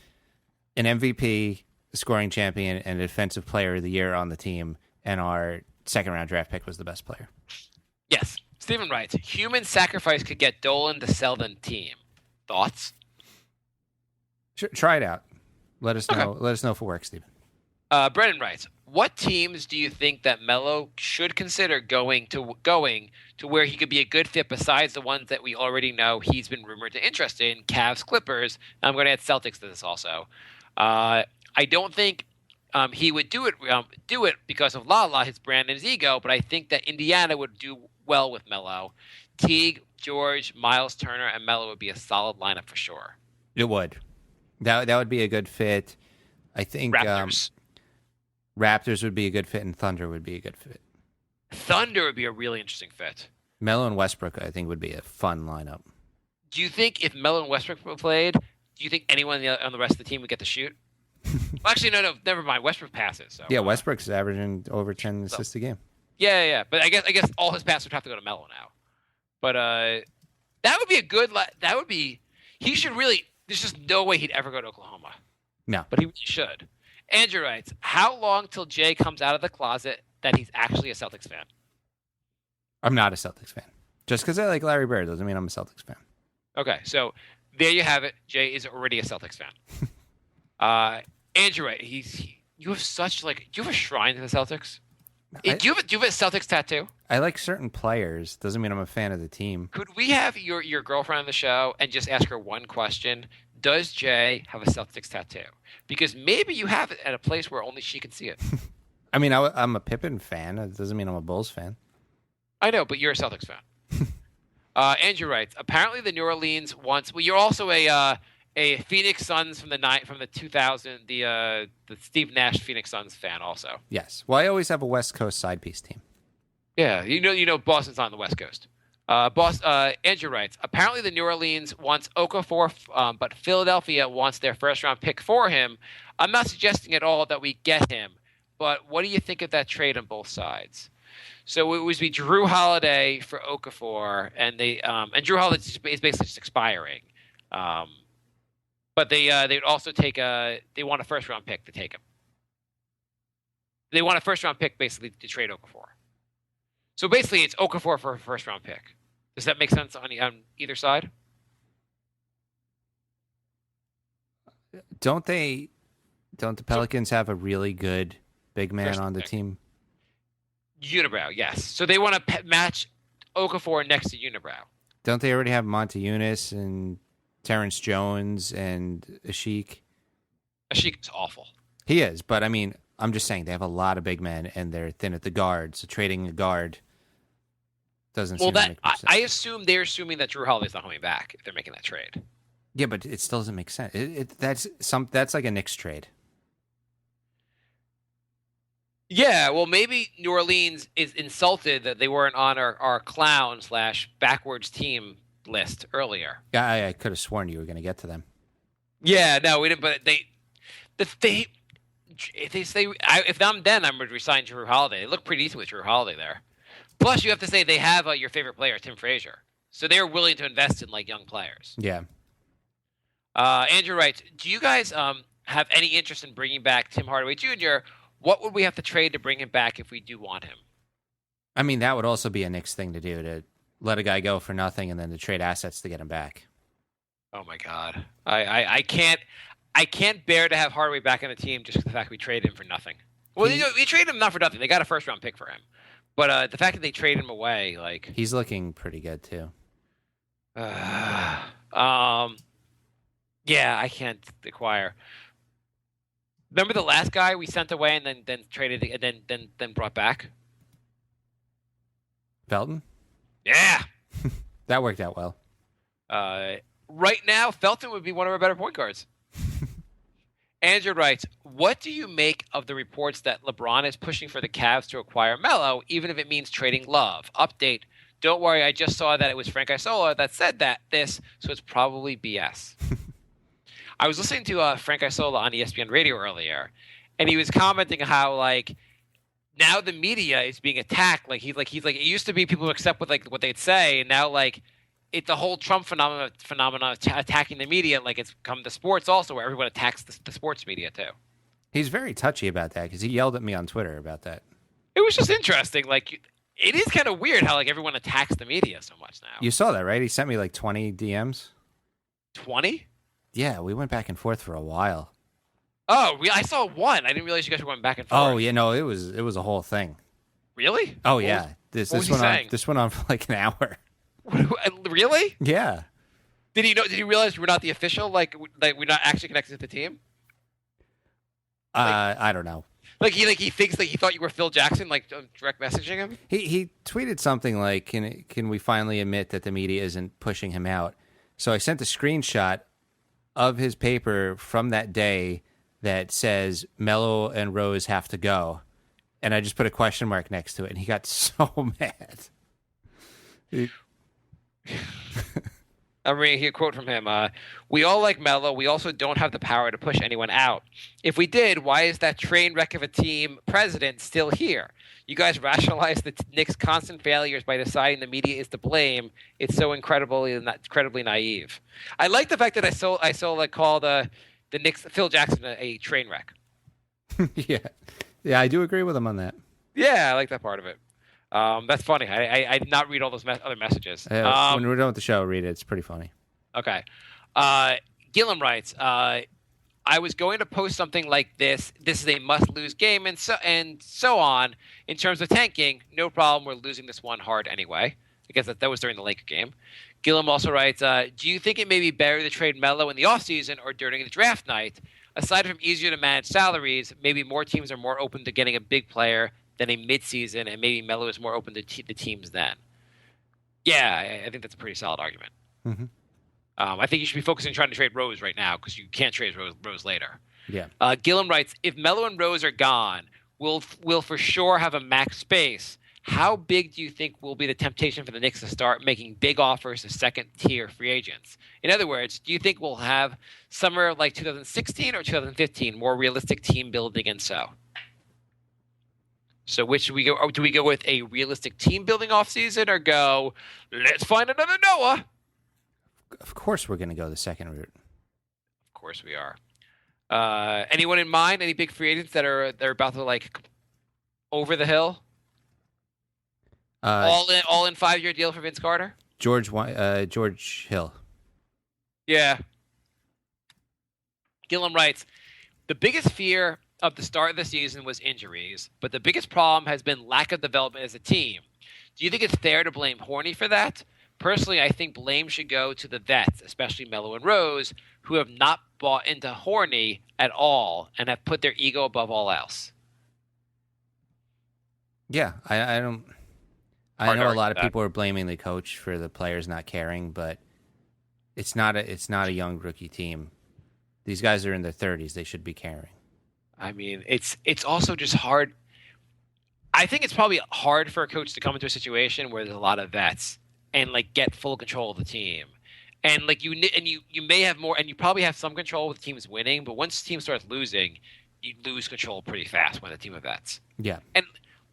an MVP, a scoring champion, and a defensive player of the year on the team, and our second-round draft pick was the best player. Yes. Stephen writes, human sacrifice could get Dolan to sell the team. Thoughts? Try it out. Let us know. Okay. Let us know if it works, Stephen. Brennan writes, what teams do you think that Melo should consider going to where he could be a good fit besides the ones that we already know he's been rumored to interest in, Cavs, Clippers? I'm going to add Celtics to this also. I don't think he would do it because of Lala, his brand and his ego, but I think that Indiana would do well with Melo. Teague, George, Miles Turner, and Melo would be a solid lineup for sure. It would. That would be a good fit. I think Raptors would be a good fit, and Thunder would be a good fit. Thunder would be a really interesting fit. Melo and Westbrook, I think, would be a fun lineup. Do you think if Melo and Westbrook played, do you think anyone on the rest of the team would get to shoot? Well, actually, no, never mind. Westbrook passes. So, yeah, Westbrook's averaging over 10 assists a game. Yeah. But I guess all his passes would have to go to Melo now. But that would be a good. That would be. He should really. There's just no way he'd ever go to Oklahoma. No, but he really should. Andrew writes, how long till Jay comes out of the closet that he's actually a Celtics fan? I'm not a Celtics fan. Just because I like Larry Bird doesn't mean I'm a Celtics fan. Okay, so there you have it. Jay is already a Celtics fan. Andrew writes, you have such do you have a shrine to the Celtics? Do you have a Celtics tattoo? I like certain players. Doesn't mean I'm a fan of the team. Could we have your girlfriend on the show and just ask her one question? Does Jay have a Celtics tattoo? Because maybe you have it at a place where only she can see it. I mean, I'm a Pippen fan. It doesn't mean I'm a Bulls fan. I know, but you're a Celtics fan. Andrew writes, apparently the New Orleans wants. Well, you're also a Phoenix Suns from the 2000 the Steve Nash Phoenix Suns fan also. Yes. Well, I always have a West Coast side piece team. Yeah, you know Boston's on the West Coast. Andrew writes, apparently the New Orleans wants Okafor, but Philadelphia wants their first-round pick for him. I'm not suggesting at all that we get him, but what do you think of that trade on both sides? So it would be Drew Holiday for Okafor, and Drew Holiday is basically just expiring. But they would also take they want a first-round pick to take him. They want a first-round pick basically to trade Okafor. So basically, it's Okafor for a first-round pick. Does that make sense on either side? Don't the Pelicans have a really good big man on the team? Unibrow, yes. So they want to match Okafor next to Unibrow. Don't they already have Monte Eunice and Terrence Jones and Ashik? Ashik is awful. He is, but I mean, I'm just saying they have a lot of big men and they're thin at the guard. So trading a guard doesn't seem to make much sense. I assume they're assuming that Drew Holiday's not coming back if they're making that trade. Yeah, but it still doesn't make sense. That's like a Knicks trade. Yeah, well, maybe New Orleans is insulted that they weren't on our clown / backwards team list earlier. Yeah, I could have sworn you were going to get to them. Yeah, no, we didn't. But if I'm then, I'm going to resign Drew Holiday. They look pretty decent with Drew Holiday there. Plus, you have to say they have your favorite player, Tim Frazier, so they're willing to invest in young players. Yeah. Andrew writes, do you guys have any interest in bringing back Tim Hardaway Jr.? What would we have to trade to bring him back if we do want him? I mean, that would also be a Knicks thing to do, to let a guy go for nothing and then to trade assets to get him back. Oh my God, I can't bear to have Hardaway back on the team just for the fact we traded him for nothing. Well, we traded him not for nothing. They got a first-round pick for him, but the fact that they traded him away, he's looking pretty good too. Yeah, I can't acquire. Remember the last guy we sent away and then traded and then brought back? Felton? Yeah. That worked out well. Right now, Felton would be one of our better point guards. Andrew writes, what do you make of the reports that LeBron is pushing for the Cavs to acquire Melo, even if it means trading Love? Update. Don't worry, I just saw that it was Frank Isola that said this, so it's probably BS. I was listening to Frank Isola on ESPN Radio earlier, and he was commenting how now the media is being attacked. He's like it used to be people would accept what they'd say, and now it's the whole Trump phenomenon attacking the media. It's come to sports also, where everyone attacks the sports media too. He's very touchy about that because he yelled at me on Twitter about that. It was just interesting. It is kind of weird how everyone attacks the media so much now. You saw that, right? He sent me 20 DMs. 20? Yeah, we went back and forth for a while. Oh, I saw one. I didn't realize you guys were going back and forth. Oh, yeah, no, it was a whole thing. Really? Oh, yeah. This went on for an hour. Really? Yeah. Did he realize we're not the official? We're not actually connected to the team? I don't know. He thinks he thought you were Phil Jackson, direct messaging him? He tweeted something like, can we finally admit that the media isn't pushing him out? So I sent a screenshot of his paper from that day that says Melo and Rose have to go. And I just put a question mark next to it, and he got so mad. I'm reading a quote from him. We all like Melo. We also don't have the power to push anyone out. If we did, why is that train wreck of a team president still here? You guys rationalize the Knicks' constant failures by deciding the media is to blame. It's so incredibly naive. I like the fact that I called the Knicks Phil Jackson a train wreck. Yeah, I do agree with him on that. Yeah, I like that part of it. That's funny. I did not read all those other messages. When we're done with the show, read it. It's pretty funny. Okay. Gillum writes, I was going to post something like this. This is a must-lose game, and so on. In terms of tanking, no problem. We're losing this one hard anyway. I guess that was during the Laker game. Gillum also writes, do you think it may be better to trade Melo in the offseason or during the draft night? Aside from easier to manage salaries, maybe more teams are more open to getting a big player than a midseason, and maybe Melo is more open to the teams then. Yeah, I think that's a pretty solid argument. Mm-hmm. I think you should be focusing on trying to trade Rose right now because you can't trade Rose later. Yeah. Gillum writes, if Melo and Rose are gone, we'll for sure have a max space. How big do you think will be the temptation for the Knicks to start making big offers to second-tier free agents? In other words, do you think we'll have summer like 2016 or 2015, more realistic team building and so? So which should we go? Do we go with a realistic team building offseason or go, let's find another Noah? Of course we're going to go the second route. Of course we are. Anyone in mind? Any big free agents that are about to over the hill? All in 5-year deal for Vince Carter? George Hill. Yeah. Gillum writes, the biggest fear of the start of the season was injuries, but the biggest problem has been lack of development as a team. Do you think it's fair to blame Horny for that? Personally, I think blame should go to the vets, especially Melo and Rose, who have not bought into Horny at all and have put their ego above all else. Yeah, I don't. I know a lot of people are blaming the coach for the players not caring, but it's not a young rookie team. These guys are in their 30s; they should be caring. I mean, it's also just hard. I think it's probably hard for a coach to come into a situation where there's a lot of vets and like get full control of the team, and like you may have more, and you probably have some control with the team's winning, but once the team starts losing, you lose control pretty fast when the team of vets. Yeah, and.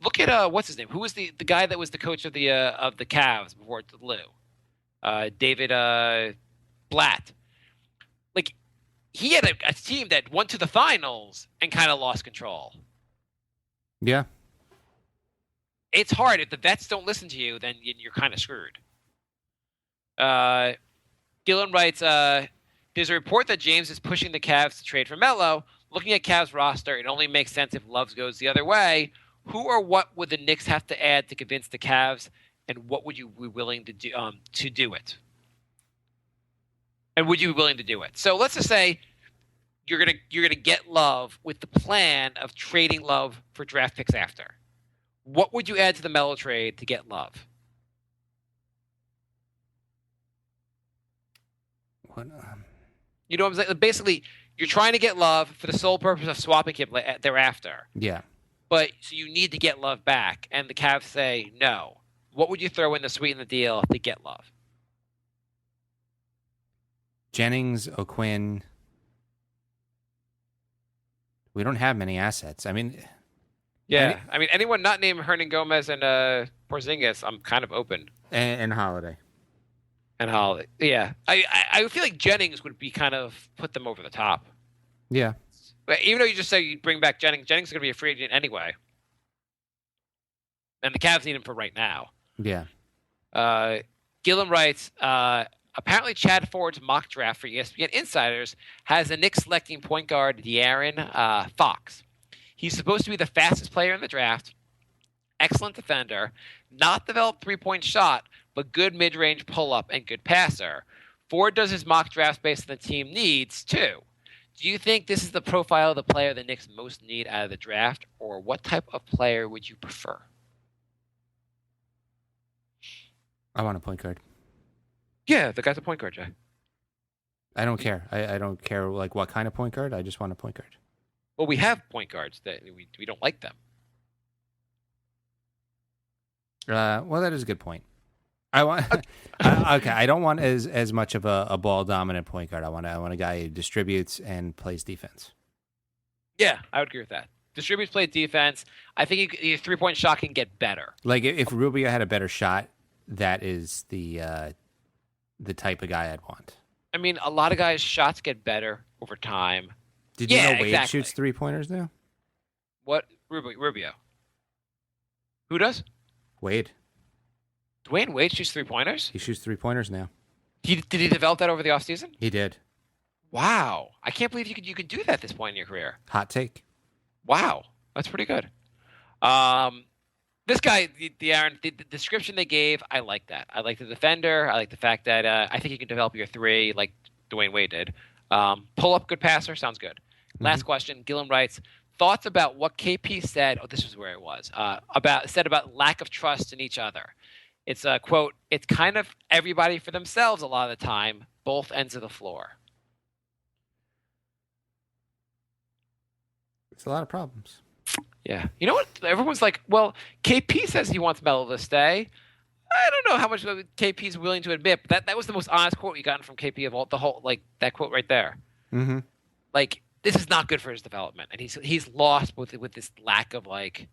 Look at what's his name? Who was the guy that was the coach of the Cavs before Lou? David Blatt. Like he had a team that went to the finals and kind of lost control. Yeah, it's hard if the vets don't listen to you, then you're kind of screwed. Gillen writes, "There's a report that James is pushing the Cavs to trade for Melo. Looking at Cavs roster, it only makes sense if Love goes the other way. Who or what would the Knicks have to add to convince the Cavs, and what would you be willing to do it? And would you be willing to do it? So let's just say you're gonna get Love with the plan of trading Love for draft picks after. What would you add to the Melo trade to get Love? What? You know what I'm saying? Basically, you're trying to get Love for the sole purpose of swapping him thereafter. Yeah. But so you need to get Love back, and the Cavs say no. What would you throw in to sweeten the deal to get Love? Jennings, O'Quinn. We don't have many assets. I mean, yeah. I mean, anyone not named Hernan Gomez and Porzingis, I'm kind of open. And Holiday. And Holiday, yeah. I feel like Jennings would be kind of put them over the top. Yeah. But even though you just say you bring back Jennings is going to be a free agent anyway. And the Cavs need him for right now. Yeah. Gillen writes, apparently Chad Ford's mock draft for ESPN Insiders has the Knicks selecting point guard De'Aaron Fox. He's supposed to be the fastest player in the draft, excellent defender, not developed three-point shot, but good mid-range pull-up and good passer. Ford does his mock draft based on the team needs, too. Do you think this is the profile of the player the Knicks most need out of the draft, or what type of player would you prefer? I want a point guard. Yeah, the guy's a point guard, Jay. I don't care. I don't care like what kind of point guard. I just want a point guard. Well, we have point guards that we don't like them. Well, that is a good point. I want okay. I don't want as much of a ball dominant point guard. I want a guy who distributes and plays defense. Yeah, I would agree with that. Distributes, plays defense. I think your 3-point shot can get better. Like if Rubio had a better shot, that is the type of guy I'd want. I mean, a lot of guys' shots get better over time. Did you know Wade shoots 3-pointers now? What? Rubio. Who does? Wade. Dwayne Wade shoots 3-pointers? He shoots 3-pointers now. Did he develop that over the offseason? He did. Wow. I can't believe you could do that at this point in your career. Hot take. Wow. That's pretty good. This guy, the description they gave, I like that. I like the defender. I like the fact that I think you can develop your three like Dwayne Wade did. Pull up, good passer, sounds good. Last question. Gillen writes, thoughts about what KP said. Oh, this was where it was. About lack of trust in each other. It's a quote, it's kind of everybody for themselves a lot of the time, both ends of the floor. It's a lot of problems. Yeah. You know what? Everyone's like, well, KP says he wants Melo to stay. I don't know how much KP is willing to admit, but that was the most honest quote you gotten from KP of the whole, like that quote right there. Mm-hmm. Like, this is not good for his development, and he's lost with this lack of like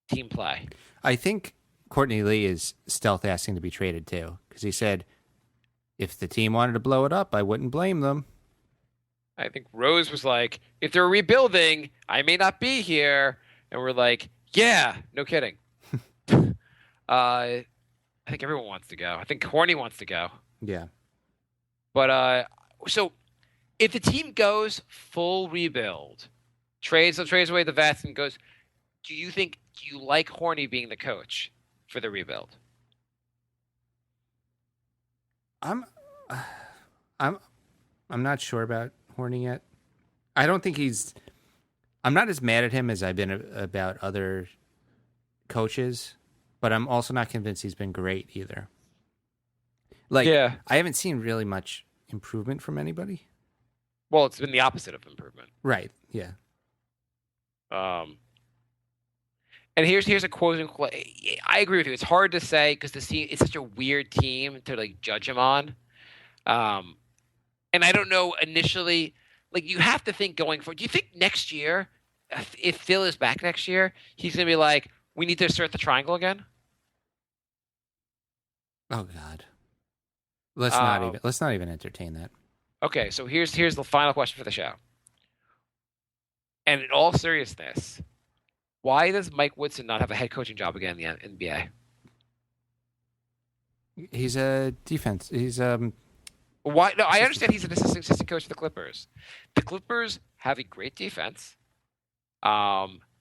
team play. I think Courtney Lee is stealth asking to be traded too, because he said, if the team wanted to blow it up, I wouldn't blame them. I think Rose was like, if they're rebuilding, I may not be here. And we're like, Yeah, no kidding. I think everyone wants to go. I think Horny wants to go. Yeah. But so if the team goes full rebuild, trades away the vets and goes, do you like Horny being the coach for the rebuild? I'm not sure about Horny yet. I don't think I'm not as mad at him as I've been about other coaches, but I'm also not convinced he's been great either. I haven't seen really much improvement from anybody. Well, it's been the opposite of improvement. Right. Yeah. And here's a quote. I agree with you. It's hard to say because it's such a weird team to judge him on. And I don't know initially. You have to think going forward. Do you think next year, if Phil is back next year, he's going to be like, we need to assert the triangle again? Oh God. Let's not even entertain that. Okay, so here's the final question for the show. And in all seriousness, why does Mike Woodson not have a head coaching job again in the NBA? He's a defense. He's Why? No, I understand he's an assistant coach for the Clippers. The Clippers have a great defense.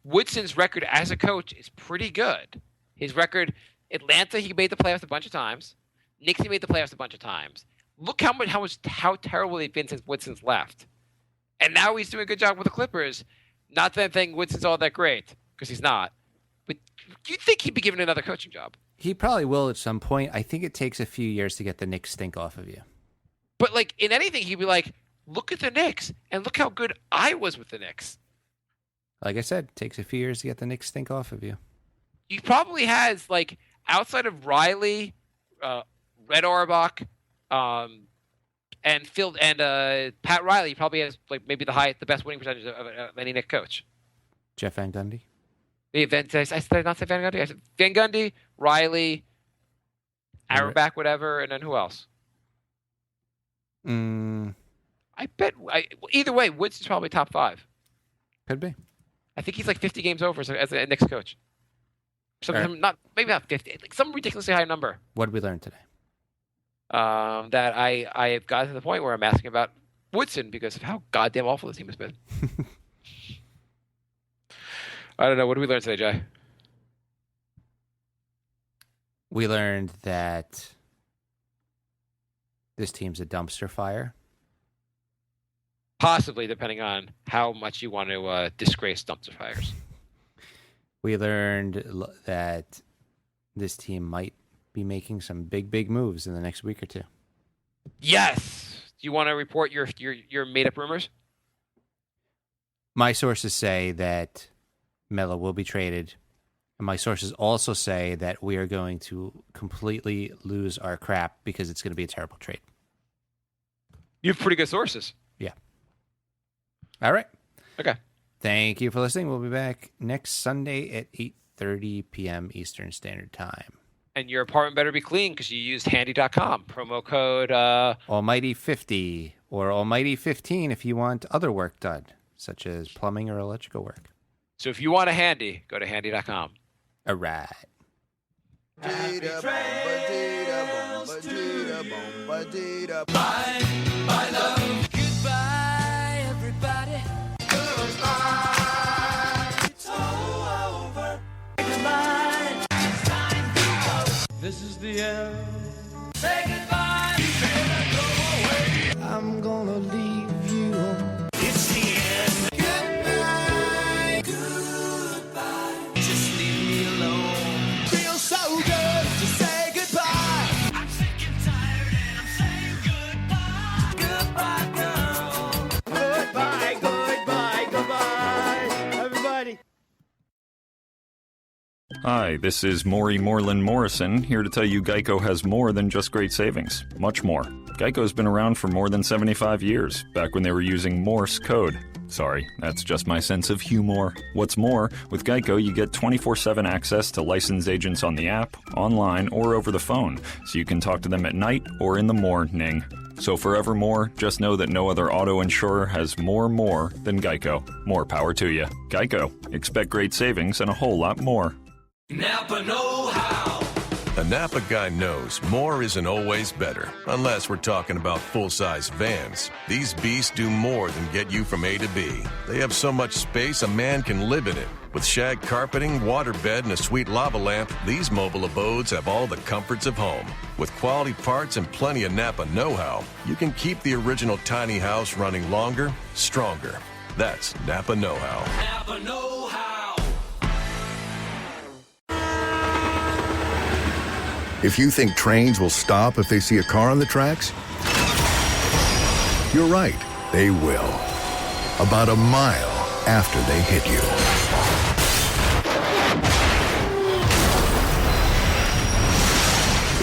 Woodson's record as a coach is pretty good. His record, Atlanta, he made the playoffs a bunch of times. Knicks, he made the playoffs a bunch of times. Look how terrible they've been since Woodson's left. And now he's doing a good job with the Clippers. Not that I think Woodson's all that great, because he's not. But do you think he'd be given another coaching job? He probably will at some point. I think it takes a few years to get the Knicks stink off of you. But in anything, he'd be like, look at the Knicks, and look how good I was with the Knicks. Like I said, it takes a few years to get the Knicks stink off of you. He probably has, outside of Riley, Red Auerbach, and Phil and Pat Riley, he probably has maybe the best winning percentage of any Knicks coach. Jeff Van Gundy. Did I not say Van Gundy? I said Van Gundy, Riley, Auerbach, whatever, and then who else? I bet. Either way, Woods is probably top 5. Could be. I think he's 50 games over as a Knicks coach. Maybe not 50, some ridiculously high number. What did we learn today? That I have gotten to the point where I'm asking about Woodson because of how goddamn awful the team has been. I don't know. What did we learn today, Jay? We learned that this team's a dumpster fire. Possibly, depending on how much you want to disgrace dumpster fires. We learned that this team might be making some big moves in the next week or two. Yes. Do you want to report your made-up rumors? My sources say that Melo will be traded. And my sources also say that we are going to completely lose our crap because it's going to be a terrible trade. You have pretty good sources. Yeah. All right. Okay. Thank you for listening. We'll be back next Sunday at 8:30 p.m. Eastern Standard Time. And your apartment better be clean because you used handy.com. Promo code Almighty50 or Almighty15 if you want other work done, such as plumbing or electrical work. So if you want a handy, go to handy.com. All right. Bye, love. Goodbye, everybody. Goodbye. It's all over. Goodbye. It's time to go. This is the end. Say goodbye. You better go away. I'm gonna leave you. It's the end. Goodbye. Goodbye. Just leave me alone. Feels so good to say goodbye. I'm sick and tired and I'm saying goodbye. Goodbye, girl. Goodbye, goodbye, goodbye, everybody. Hi, this is Maury Moreland Morrison, here to tell you Geico has more than just great savings. Much more. Geico's been around for more than 75 years, back when they were using Morse code. Sorry, that's just my sense of humor. What's more, with Geico, you get 24/7 access to licensed agents on the app, online, or over the phone, so you can talk to them at night or in the morning. So forevermore, just know that no other auto insurer has more than Geico. More power to you. Geico. Expect great savings and a whole lot more. Napa know-how. A Napa guy knows more isn't always better, unless we're talking about full-size vans. These beasts do more than get you from A to B. They have so much space a man can live in it. With shag carpeting, waterbed, and a sweet lava lamp, these mobile abodes have all the comforts of home. With quality parts and plenty of Napa know-how, you can keep the original tiny house running longer, stronger. That's Napa know-how. Napa know-how. If you think trains will stop if they see a car on the tracks, you're right, they will. About a mile after they hit you.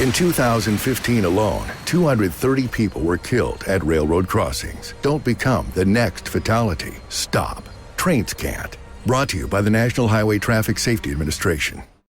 In 2015 alone, 230 people were killed at railroad crossings. Don't become the next fatality. Stop. Trains can't. Brought to you by the National Highway Traffic Safety Administration.